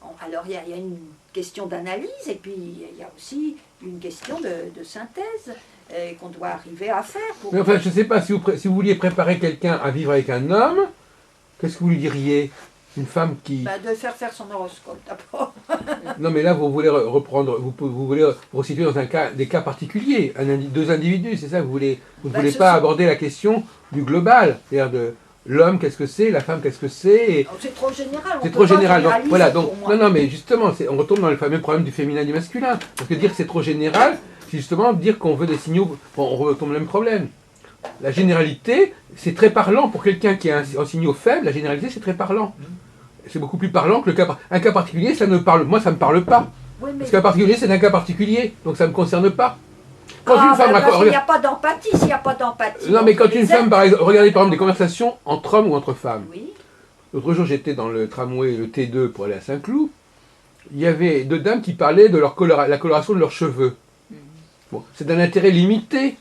Bon, alors il y a une question d'analyse, et puis il y a aussi une question de synthèse qu'on doit arriver à faire. Mais enfin, je ne sais pas, si vous vouliez préparer quelqu'un à vivre avec un homme, qu'est-ce que vous lui diriez? Une femme qui... Ben, de faire son horoscope d'abord. Non, mais là, vous voulez reprendre, vous voulez vous resituer dans des cas particuliers, deux individus, c'est ça? Vous ne voulez pas aborder la question du global, c'est-à-dire de l'homme, qu'est-ce que c'est, la femme, qu'est-ce que c'est? C'est trop général. C'est trop général. Donc, voilà, donc, non, mais justement, on retombe dans le fameux problème du féminin et du masculin. Parce que dire que c'est trop général, c'est justement dire qu'on veut des signaux. Bon, on retombe dans le même problème. La généralité, c'est très parlant pour quelqu'un qui a un signaux faible. La généralité, c'est très parlant. C'est beaucoup plus parlant que un cas particulier. Ça ne parle, moi, ça me parle pas. Oui, mais... Parce qu'un particulier, c'est un cas particulier, donc ça me concerne pas. Quand une femme il n'y a pas d'empathie, s'il n'y a pas d'empathie. Non, mais quand une femme, par exemple, regardez par exemple des conversations entre hommes ou entre femmes. Oui. L'autre jour, j'étais dans le tramway, le T2 pour aller à Saint-Cloud. Il y avait deux dames qui parlaient de la coloration de leurs cheveux. Bon, c'est d'un intérêt limité.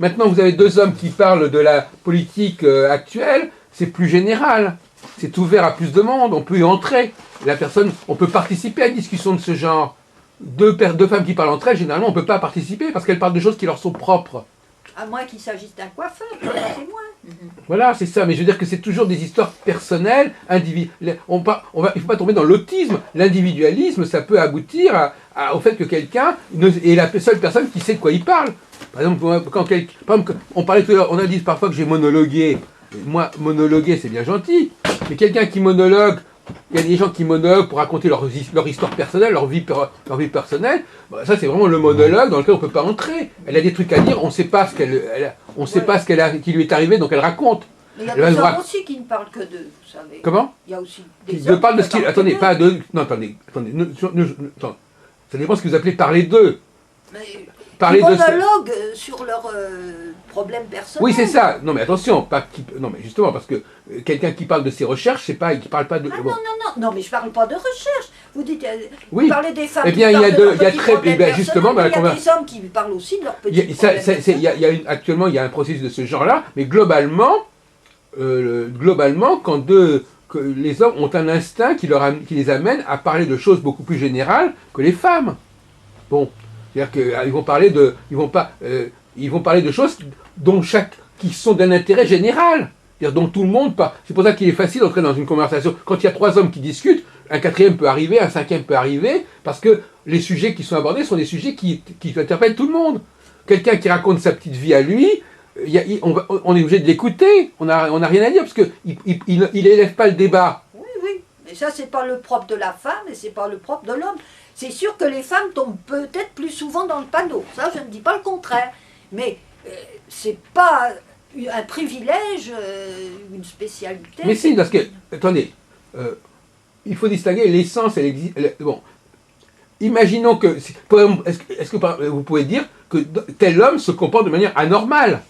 Maintenant, vous avez deux hommes qui parlent de la politique actuelle, c'est plus général. C'est ouvert à plus de monde, on peut y entrer. On peut participer à une discussion de ce genre. Deux femmes qui parlent entre elles, généralement, on ne peut pas participer parce qu'elles parlent de choses qui leur sont propres. À moins qu'il s'agisse d'un coiffeur, c'est moins. Voilà, c'est ça. Mais je veux dire que c'est toujours des histoires personnelles, individuelles. Il ne faut pas tomber dans l'autisme. L'individualisme, ça peut aboutir au fait que quelqu'un est la seule personne qui sait de quoi il parle. Par exemple, on parlait tout à l'heure, on a dit parfois que j'ai monologué. Moi, monologuer, c'est bien gentil. Mais quelqu'un qui monologue, il y a des gens qui monologuent pour raconter leur histoire personnelle, leur vie personnelle. Bah, ça, c'est vraiment le monologue dans lequel on ne peut pas entrer. Elle a des trucs à dire, on ne sait pas ce qui lui est arrivé, donc elle raconte. Mais il y a des hommes aussi qui ne parlent que d'eux, vous savez. Comment? Il y a aussi des hommes parlent de ce qu'ils... Attendez, pas de... Non, attendez. Ça dépend de ce que vous appelez parler d'eux. Ils monologuent sur leurs problèmes personnels. Oui, c'est ça. Non, mais attention, non, mais justement, parce que quelqu'un qui parle de ses recherches, c'est pas, qui parle pas de. Ah, bon. Non, mais je parle pas de recherche. Vous dites, oui. Vous parlez des femmes. Eh bien, qui il y a parlent de leurs très, problèmes personnels, justement, il y a des hommes qui parlent aussi de leurs petits problèmes. Actuellement, il y a un processus de ce genre-là, mais globalement, quand les hommes ont un instinct qui les amène à parler de choses beaucoup plus générales que les femmes. Bon. C'est-à-dire qu'ils vont parler de choses qui sont d'un intérêt général, c'est-à-dire dont tout le monde parle. C'est pour ça qu'il est facile d'entrer dans une conversation. Quand il y a trois hommes qui discutent, un quatrième peut arriver, un cinquième peut arriver, parce que les sujets qui sont abordés sont des sujets qui interpellent tout le monde. Quelqu'un qui raconte sa petite vie à lui, on est obligé de l'écouter, on n'a rien à dire, parce qu'il n'élève pas le débat. Oui, mais ça c'est pas le propre de la femme et c'est pas le propre de l'homme. C'est sûr que les femmes tombent peut-être plus souvent dans le panneau, ça je ne dis pas le contraire, mais c'est pas un privilège, une spécialité. Mais si, parce que, attendez, il faut distinguer l'essence et l'existence. Bon, imaginons que, est-ce que vous pouvez dire que tel homme se comporte de manière anormale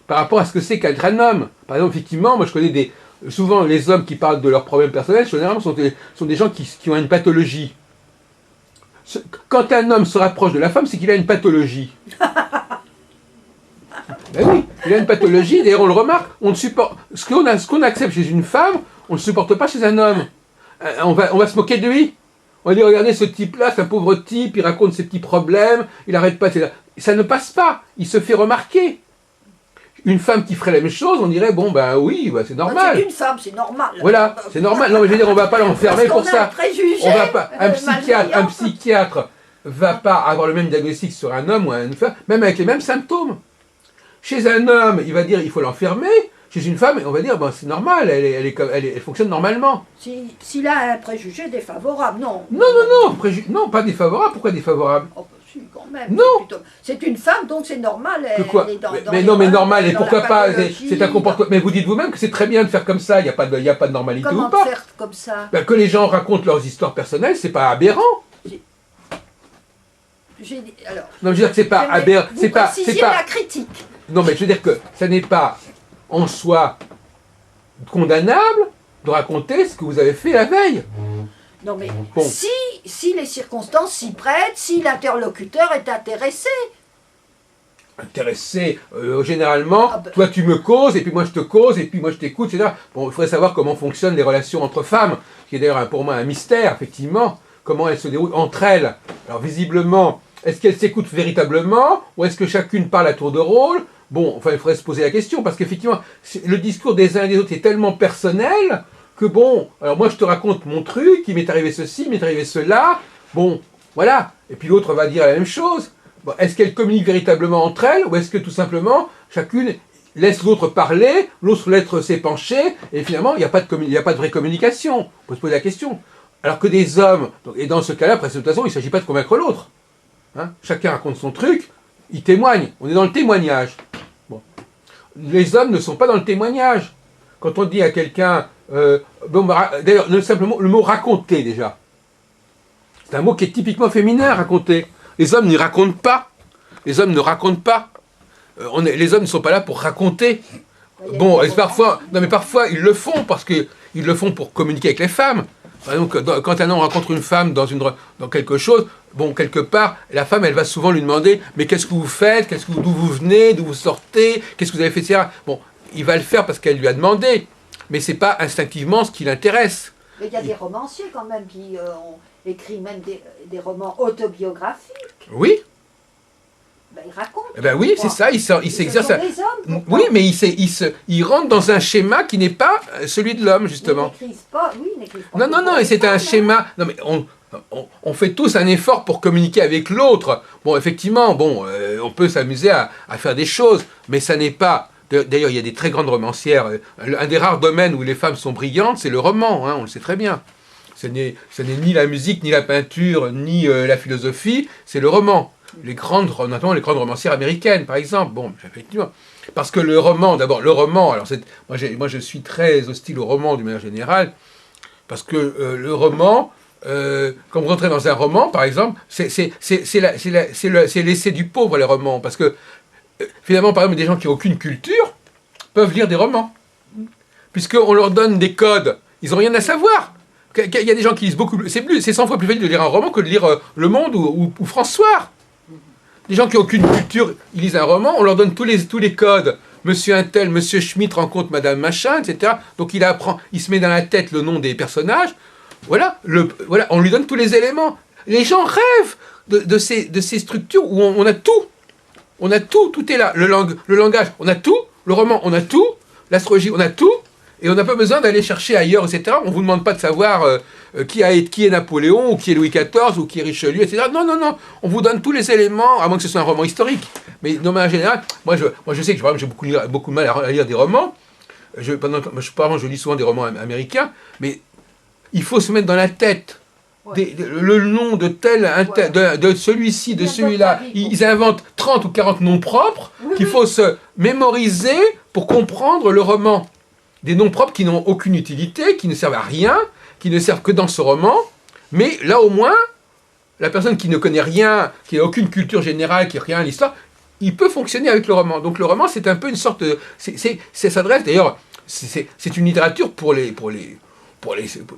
par rapport à ce que c'est qu'être un homme? Par exemple, effectivement, moi je connais souvent les hommes qui parlent de leurs problèmes personnels, généralement sont des gens qui ont une pathologie. Quand un homme se rapproche de la femme, c'est qu'il a une pathologie. Ben oui, il a une pathologie, d'ailleurs on le remarque, on ne supporte, ce qu'on accepte chez une femme, on ne le supporte pas chez un homme. On va se moquer de lui. On va dire, regardez ce type-là, c'est un pauvre type, il raconte ses petits problèmes, il n'arrête pas, etc. Ça ne passe pas, il se fait remarquer. Une femme qui ferait la même chose, on dirait, bon ben oui, c'est normal. C'est une femme, c'est normal. Voilà, c'est normal. Non mais je veux dire, on va pas l'enfermer pour ça. On va pas. Un psychiatre va pas avoir le même diagnostic sur un homme ou une femme, même avec les mêmes symptômes. Chez un homme, il va dire, il faut l'enfermer. Chez une femme, on va dire, c'est normal, elle fonctionne normalement. S'il a un préjugé défavorable, non. Non, pas défavorable. Pourquoi défavorable? Si, quand même. Non. C'est une femme, donc c'est normal. Mais normal, et pourquoi pas? C'est un comportement. Mais vous dites vous-même que c'est très bien de faire comme ça, il n'y a pas de normalité ou pas. Comment faire comme ça? Que les gens racontent leurs histoires personnelles, c'est pas aberrant. Alors, non, je veux dire que c'est pas aberrant. C'est pas la critique. Non, mais je veux dire que ça n'est pas en soi condamnable de raconter ce que vous avez fait la veille. Non mais Bon. si les circonstances s'y prêtent, si l'interlocuteur est intéressé. Intéressé, généralement, Ah ben. toi tu me causes, et puis moi je te cause, et puis moi je t'écoute, etc. Bon, il faudrait savoir comment fonctionnent les relations entre femmes, qui est d'ailleurs pour moi un mystère, effectivement, comment elles se déroulent entre elles. Alors visiblement, est-ce qu'elles s'écoutent véritablement, ou est-ce que chacune parle à tour de rôle? Bon, enfin, il faudrait se poser la question, parce qu'effectivement, le discours des uns et des autres est tellement personnel, que bon, alors moi je te raconte mon truc, il m'est arrivé ceci, il m'est arrivé cela, bon, voilà, et puis l'autre va dire la même chose. Bon, est-ce qu'elles communiquent véritablement entre elles, ou est-ce que tout simplement, chacune laisse l'autre parler, l'autre laisse s'épancher, et finalement, il n'y a pas de vraie communication. On peut se poser la question. Alors que des hommes, et dans ce cas-là, de toute façon, il ne s'agit pas de convaincre l'autre. Hein, chacun raconte son truc, il témoigne, on est dans le témoignage. Bon. Les hommes ne sont pas dans le témoignage. Quand on dit à quelqu'un, d'ailleurs, simplement le mot raconter déjà, c'est un mot qui est typiquement féminin, raconter. Les hommes n'y racontent pas. Les hommes ne racontent pas. Les hommes ne sont pas là pour raconter. Bon, et parfois ils le font parce qu'ils le font pour communiquer avec les femmes. Par exemple, quand un homme rencontre une femme dans quelque chose, bon, quelque part, la femme, elle va souvent lui demander « Mais qu'est-ce que vous faites? D'où vous venez? D'où vous sortez? Qu'est-ce que vous avez fait ?» etc. Bon, il va le faire parce qu'elle lui a demandé, mais c'est pas instinctivement ce qui l'intéresse. Mais il y a des romanciers quand même qui ont écrit même des romans autobiographiques. Oui. Ben, ils racontent. Eh ben oui, c'est ça, il s'exerce. Ce sont des hommes, oui, mais il rentre dans un schéma qui n'est pas celui de l'homme, justement. Ils n'écrivent pas, pas. Non, et c'est un schéma. Non, mais on fait tous un effort pour communiquer avec l'autre. Bon, effectivement, on peut s'amuser à faire des choses, mais ça n'est pas. D'ailleurs, il y a des très grandes romancières. Un des rares domaines où les femmes sont brillantes, c'est le roman, hein, on le sait très bien. Ce n'est ni la musique, ni la peinture, ni la philosophie, c'est le roman. Notamment les grandes romancières américaines, par exemple. Bon, effectivement. Parce que le roman, d'abord, alors moi je suis très hostile au roman d'une manière générale, parce que le roman, quand vous rentrez dans un roman, par exemple, c'est l'essai du pauvre, les romans. Parce que, finalement, par exemple, des gens qui n'ont aucune culture peuvent lire des romans. Puisqu'on leur donne des codes, ils n'ont rien à savoir. Il y a des gens qui lisent beaucoup. C'est 100 fois plus facile de lire un roman que de lire Le Monde ou François. Les gens qui n'ont aucune culture, ils lisent un roman, on leur donne tous les codes. Monsieur Untel, Monsieur Schmitt rencontre Madame Machin, etc. Donc il apprend, il se met dans la tête le nom des personnages. Voilà, on lui donne tous les éléments. Les gens rêvent de ces structures où on a tout. On a tout, tout est là. Le langage, on a tout. Le roman, on a tout. L'astrologie, on a tout. Et on n'a pas besoin d'aller chercher ailleurs, etc. On ne vous demande pas de savoir qui est Napoléon, ou qui est Louis XIV, ou qui est Richelieu, etc. Non. On vous donne tous les éléments, à moins que ce soit un roman historique. Mais de manière générale, moi je sais que j'ai beaucoup de mal à lire des romans. Je lis souvent des romans américains, mais il faut se mettre dans la tête le nom de de celui-ci, de celui-là. Ils inventent 30 ou 40 noms propres qu'il faut se mémoriser pour comprendre le roman. Des noms propres qui n'ont aucune utilité, qui ne servent à rien, qui ne servent que dans ce roman. Mais là au moins, la personne qui ne connaît rien, qui n'a aucune culture générale, qui n'a rien à l'histoire, il peut fonctionner avec le roman. Donc le roman, c'est un peu une sorte de... Ça s'adresse, d'ailleurs, c'est une littérature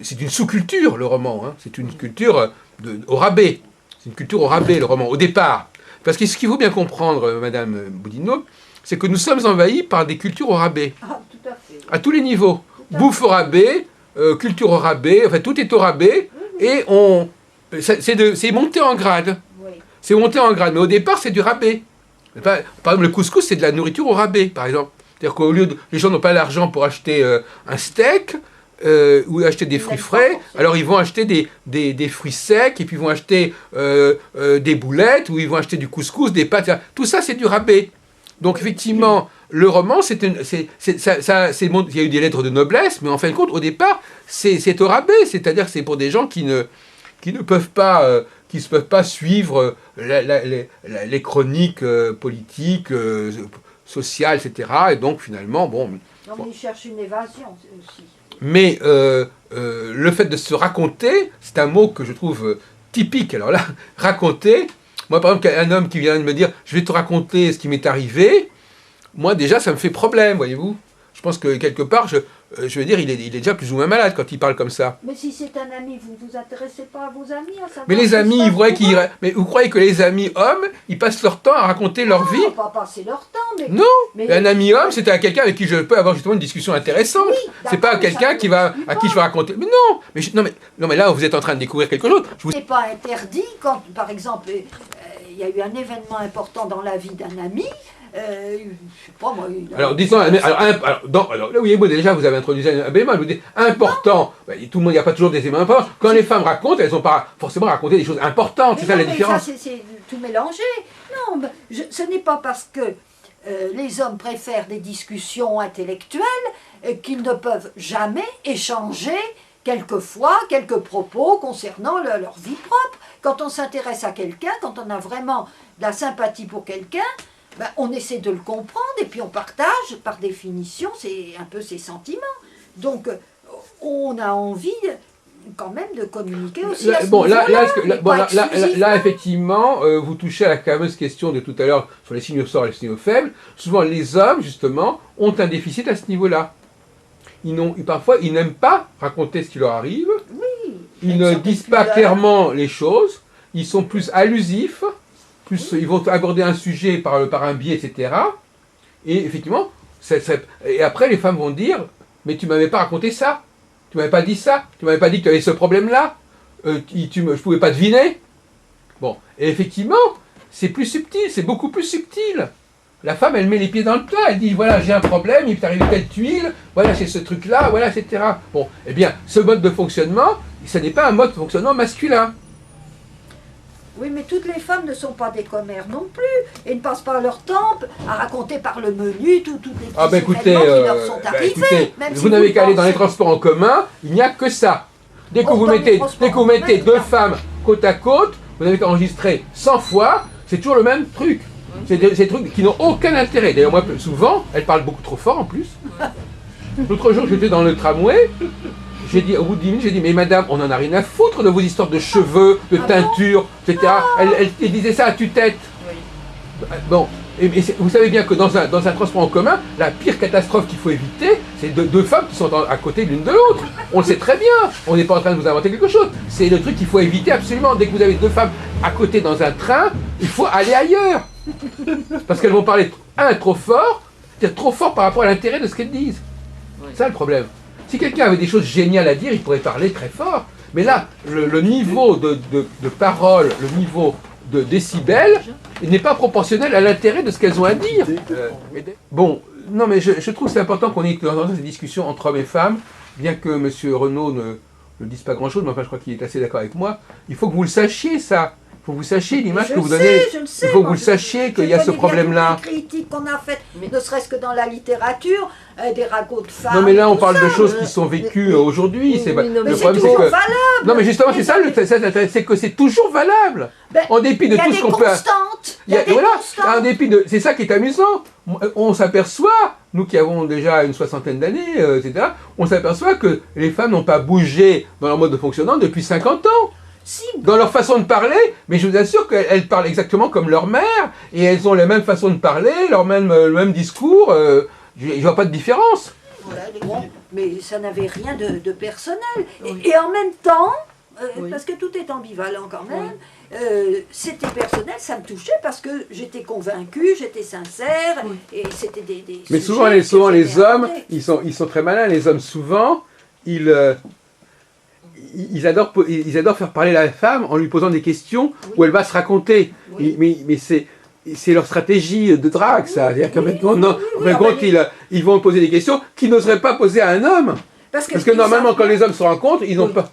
c'est une sous-culture, le roman. Hein. C'est une culture au rabais. C'est une culture au rabais, le roman, au départ. Parce que ce qu'il faut bien comprendre, Madame Boudinot, c'est que nous sommes envahis par des cultures au rabais. Ah, tout à fait. À tous les niveaux. Bouffe au rabais, culture au rabais, enfin tout est au rabais, et c'est monté en grade. Oui. C'est monté en grade, mais au départ c'est du rabais. Par exemple, le couscous, c'est de la nourriture au rabais, par exemple. C'est-à-dire qu'au lieu les gens n'ont pas l'argent pour acheter un steak, ou acheter des fruits frais, alors ils vont acheter des fruits secs, et puis ils vont acheter des boulettes, ou ils vont acheter du couscous, des pâtes, tout ça c'est du rabais. Donc effectivement, le roman, il y a eu des lettres de noblesse, mais en fin de compte, au départ, c'est au rabais, c'est-à-dire que c'est pour des gens qui ne peuvent pas suivre les chroniques politiques, sociales, etc. Et donc finalement, Donc ils cherchent une évasion aussi. Mais le fait de se raconter, c'est un mot que je trouve typique. Alors là, raconter, moi par exemple, un homme qui vient de me dire « je vais te raconter ce qui m'est arrivé », moi déjà ça me fait problème, voyez-vous. Je pense que quelque part, je veux dire, il est déjà plus ou moins malade quand il parle comme ça. Mais si c'est un ami, vous ne vous intéressez pas à vos amis, à savoir Mais les ce qui amis, se ils passe voient pour eux. mais vous croyez que les amis hommes, ils passent leur temps à raconter leur vie? Non, pas passer leur temps, mais... Non. mais Un ami homme, c'est quelqu'un avec qui je peux avoir justement une discussion intéressante. Oui, C'est pas d'accord, mais quelqu'un ça qui ne va, exclut à qui je pas. vais raconter. Mais non, non, mais là, vous êtes en train de découvrir quelque chose. Je vous- Ce n'est pas interdit quand, par exemple, il y a eu un événement important dans la vie d'un ami. Je sais pas moi. Alors, disons, oui, bon, déjà, vous avez introduit un bémol. Vous dites important. Tout le monde, il n'y a pas toujours des éléments importants. Quand les femmes racontent, elles n'ont pas forcément raconté des choses importantes. C'est ça la différence. Ça, c'est tout mélangé. Non, mais ce n'est pas parce que les hommes préfèrent des discussions intellectuelles qu'ils ne peuvent jamais échanger quelquefois quelques propos concernant leur vie propre. Quand on s'intéresse à quelqu'un, quand on a vraiment de la sympathie pour quelqu'un, ben, on essaie de le comprendre et puis on partage, par définition, c'est un peu ses sentiments. Donc, on a envie quand même de communiquer aussi à ce Bon, là, niveau-là, effectivement, vous touchez à la fameuse question de tout à l'heure sur les signaux forts et les signaux faibles. Souvent, les hommes, justement, ont un déficit à ce niveau-là. Parfois, ils n'aiment pas raconter ce qui leur arrive. Oui, Ils ne disent pas clairement les choses. Ils sont plus allusifs. Ils vont aborder un sujet par un biais, etc. Et effectivement, et après, les femmes vont dire « Mais tu m'avais pas raconté ça. Tu m'avais pas dit ça. Tu m'avais pas dit que tu avais ce problème-là. Je pouvais pas deviner. » Bon, et effectivement, c'est plus subtil, c'est beaucoup plus subtil. La femme, elle met les pieds dans le plat, elle dit, voilà, j'ai un problème, il t'est arrivé telle tuile, voilà, c'est ce truc-là, voilà, etc. Bon, eh bien, ce mode de fonctionnement, ce n'est pas un mode de fonctionnement masculin. Oui, mais toutes les femmes ne sont pas des commères non plus, et ne passent pas leur temps à raconter par le menu toutes les petits Ah ben écoutez, événements qui leur sont arrivés. Même vous si n'avez qu'à aller dans les pensez- transports en commun, il n'y a que ça. Dès que Oh, vous dans les mettez, transports dès que vous en mettez commun, deux là. femmes côte à côte, vous n'avez qu'à enregistrer 100 fois, c'est toujours le même truc. C'est des trucs qui n'ont aucun intérêt. D'ailleurs, moi, souvent, elles parlent beaucoup trop fort en plus. L'autre jour, j'étais dans le tramway, j'ai dit, au bout de 10 minutes, j'ai dit, mais madame, on en a rien à foutre de vos histoires de cheveux, de teinture, etc. Elle disait ça à tue-tête. Bon, vous savez bien que dans un transport en commun, la pire catastrophe qu'il faut éviter, c'est deux femmes qui sont à côté l'une de l'autre. On le sait très bien, on n'est pas en train de vous inventer quelque chose. C'est le truc qu'il faut éviter absolument. Dès que vous avez deux femmes à côté dans un train, il faut aller ailleurs. Parce qu'elles vont parler, trop fort, c'est-à-dire trop fort par rapport à l'intérêt de ce qu'elles disent. C'est ça le problème. Si quelqu'un avait des choses géniales à dire, il pourrait parler très fort. Mais là, le niveau de parole, le niveau de décibels, n'est pas proportionnel à l'intérêt de ce qu'elles ont à dire. Bon, non mais je trouve que c'est important qu'on ait dans ces discussions entre hommes et femmes, bien que M. Renaud ne dise pas grand-chose, mais enfin je crois qu'il est assez d'accord avec moi. Il faut que vous le sachiez ça. Il faut que vous sachiez l'image que vous donnez. Je le sais, Il faut que moi, vous le sachiez qu'il y a ce je connais bien problème-là. toutes les critiques qu'on a faites, ne serait-ce que dans la littérature, des ragots de femmes. Non mais là on tout parle ça. de choses qui sont vécues aujourd'hui. Oui, C'est oui, non, le mais problème c'est c'est toujours que valable. non mais justement c'est ça c'est que c'est toujours valable. Ben, En dépit de Il y a tout des ce qu'on peut. constantes. Il y a des Voilà, constantes. en dépit de. C'est ça qui est amusant. On s'aperçoit, nous qui avons déjà une soixantaine d'années, etc., on s'aperçoit que les femmes n'ont pas bougé dans leur mode de fonctionnement depuis 50 ans. Si, Dans leur façon de parler, mais je vous assure qu'elles parlent exactement comme leur mère, et elles ont la même façon de parler, le même discours, je ne vois pas de différence. voilà, mais ça n'avait rien de personnel. Et en même temps, parce que tout est ambivalent quand même, c'était personnel, ça me touchait parce que j'étais convaincue, j'étais sincère, et c'était des Mais sujets souvent que les j'étais hommes, inventée. ils sont très malins, les hommes souvent, ils adorent faire parler la femme en lui posant des questions où elle va se raconter. Oui. Mais c'est leur stratégie de drague, ça. C'est-à-dire qu'en fin de compte, ils vont poser des questions qu'ils n'oseraient pas poser à un homme. Parce que ils normalement, savent quand bien. les hommes se rencontrent, ils n'ont pas...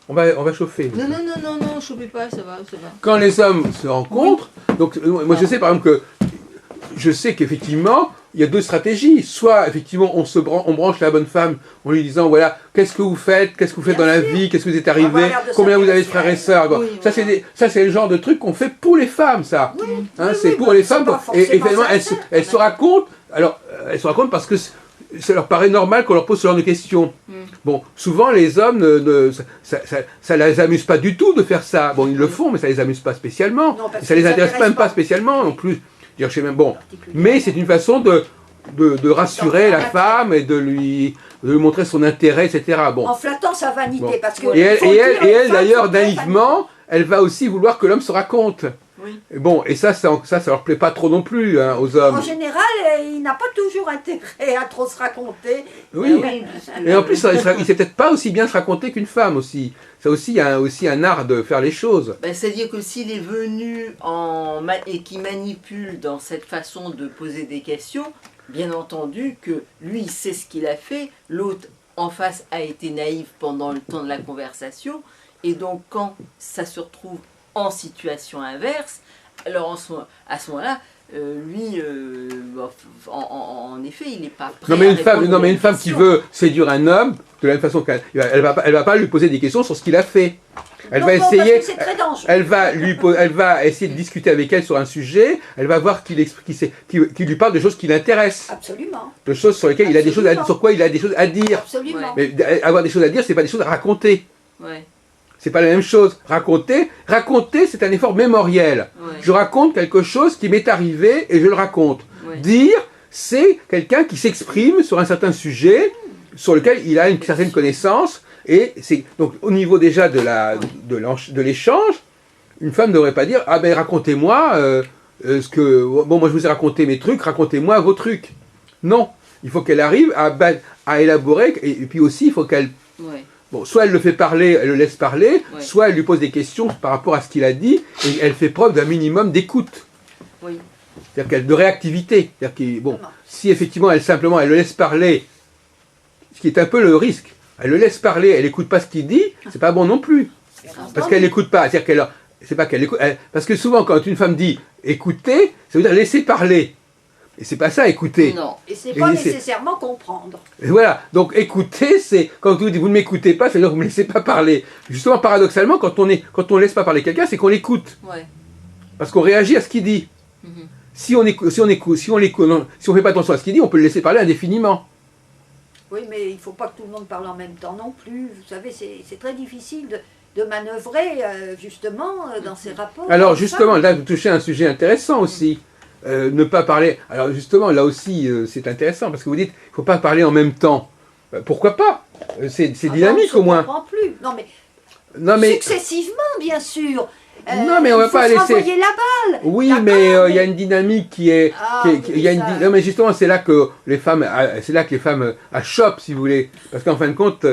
On va chauffer. Non, chopez pas, ça va. Quand les hommes se rencontrent, donc moi je sais par exemple que je sais qu'effectivement il y a deux stratégies. Soit effectivement on branche la bonne femme en lui disant voilà qu'est-ce que vous faites Bien dans la sûr. vie, qu'est-ce que vous êtes On va arrivé, avoir l'air de combien vous avez de s'intéresser frères à et elle. sœurs. Bon, Oui, ça voilà. c'est le genre de truc qu'on fait pour les femmes ça. Oui, Hein, oui, c'est oui, pour bah, les c'est femmes. pas Et forcément finalement sincère, elles se racontent. Alors elles se racontent parce que ça leur paraît normal qu'on leur pose ce genre de questions. Bon, souvent les hommes, ça les amuse pas du tout de faire ça. Bon, ils le font, mais ça les amuse pas spécialement. Non, parce Et ça les qu'ils intéresse s'intéressent même pas pas. spécialement non plus. Je sais même bon. particulièrement. Mais c'est une façon de rassurer la femme et de lui de lui montrer son intérêt, etc. Bon. En flattant sa vanité, Bon. parce que... Et elle, faut et dire, elle, et les elle, femmes d'ailleurs, sont très naïvement, elle va aussi vouloir que l'homme se raconte. Oui. Bon, et ça leur plaît pas trop non plus, hein, aux hommes. En général, il n'a pas toujours intérêt à trop se raconter. Oui. Oui. Et en plus, il sait peut-être pas aussi bien se raconter qu'une femme aussi. Ça aussi, il y a aussi un art de faire les choses. Ben, c'est-à-dire que s'il est venu et qui manipule dans cette façon de poser des questions, bien entendu que lui, il sait ce qu'il a fait, l'autre en face a été naïf pendant le temps de la conversation, et donc quand ça se retrouve en situation inverse, alors à ce moment-là, lui, en effet, il n'est pas prêt Non mais à une femme qui questions. veut séduire un homme, de la même façon elle va pas lui poser des questions sur ce qu'il a fait. Elle Non, va non, essayer, parce que c'est très dangereux. elle va essayer de discuter avec elle sur un sujet. Elle va voir qu'il lui parle de choses qui l'intéressent, Absolument, de choses sur lesquelles il a des choses, Absolument. sur quoi il a des choses à dire. absolument. Ouais. Mais avoir des choses à dire, c'est pas des choses à raconter. Ouais, C'est pas la même chose. Raconter, c'est un effort mémoriel. ouais, Je raconte quelque chose qui m'est arrivé et je le raconte. ouais. Dire, c'est quelqu'un qui s'exprime sur un certain sujet sur lequel il a une certaine connaissance. Et c'est donc au niveau déjà de l'échange, une femme ne devrait pas dire ah ben racontez-moi ce que bon moi je vous ai raconté mes trucs, racontez-moi vos trucs. Non, il faut qu'elle arrive à élaborer et puis aussi il faut qu'elle Ouais. bon soit elle le fait parler, elle le laisse parler, Ouais. soit elle lui pose des questions par rapport à ce qu'il a dit et elle fait preuve d'un minimum d'écoute. Oui. C'est-à-dire de réactivité. C'est-à-dire que, bon, Vraiment. si effectivement elle le laisse parler, ce qui est un peu le risque, elle le laisse parler, elle n'écoute pas ce qu'il dit, c'est pas bon non plus. Parce qu'elle n'écoute pas. C'est-à-dire qu'elle, c'est pas qu'elle écoute. Parce que souvent quand une femme dit écouter, ça veut dire laisser parler. Et c'est pas ça écouter. Non. Et c'est pas Et c'est- nécessairement comprendre. Et voilà. Donc écouter, c'est quand vous dites vous ne m'écoutez pas, c'est-à-dire que vous ne me laissez pas parler. Justement, paradoxalement, quand on ne laisse pas parler quelqu'un, c'est qu'on l'écoute. Ouais. Parce qu'on réagit à ce qu'il dit. Mhm. Si on fait pas attention à ce qu'il dit, on peut le laisser parler indéfiniment. Oui, mais il ne faut pas que tout le monde parle en même temps non plus. Vous savez, c'est très difficile de manœuvrer justement dans ces rapports. Alors justement, là vous touchez à un sujet intéressant aussi. Ne pas parler. Alors justement, là aussi, c'est intéressant parce que vous dites, il ne faut pas parler en même temps. Pourquoi pas? C'est dynamique au On ne moins. comprend plus. Non, mais Non mais successivement, bien sûr. Non, mais on va il faut pas se laisser- renvoyer la balle. oui, D'accord, mais il y mais- a une dynamique qui est. Ah, Il y a oui, une ça- non, mais justement, c'est là que les femmes achoppent, si vous voulez. Parce qu'en fin de compte,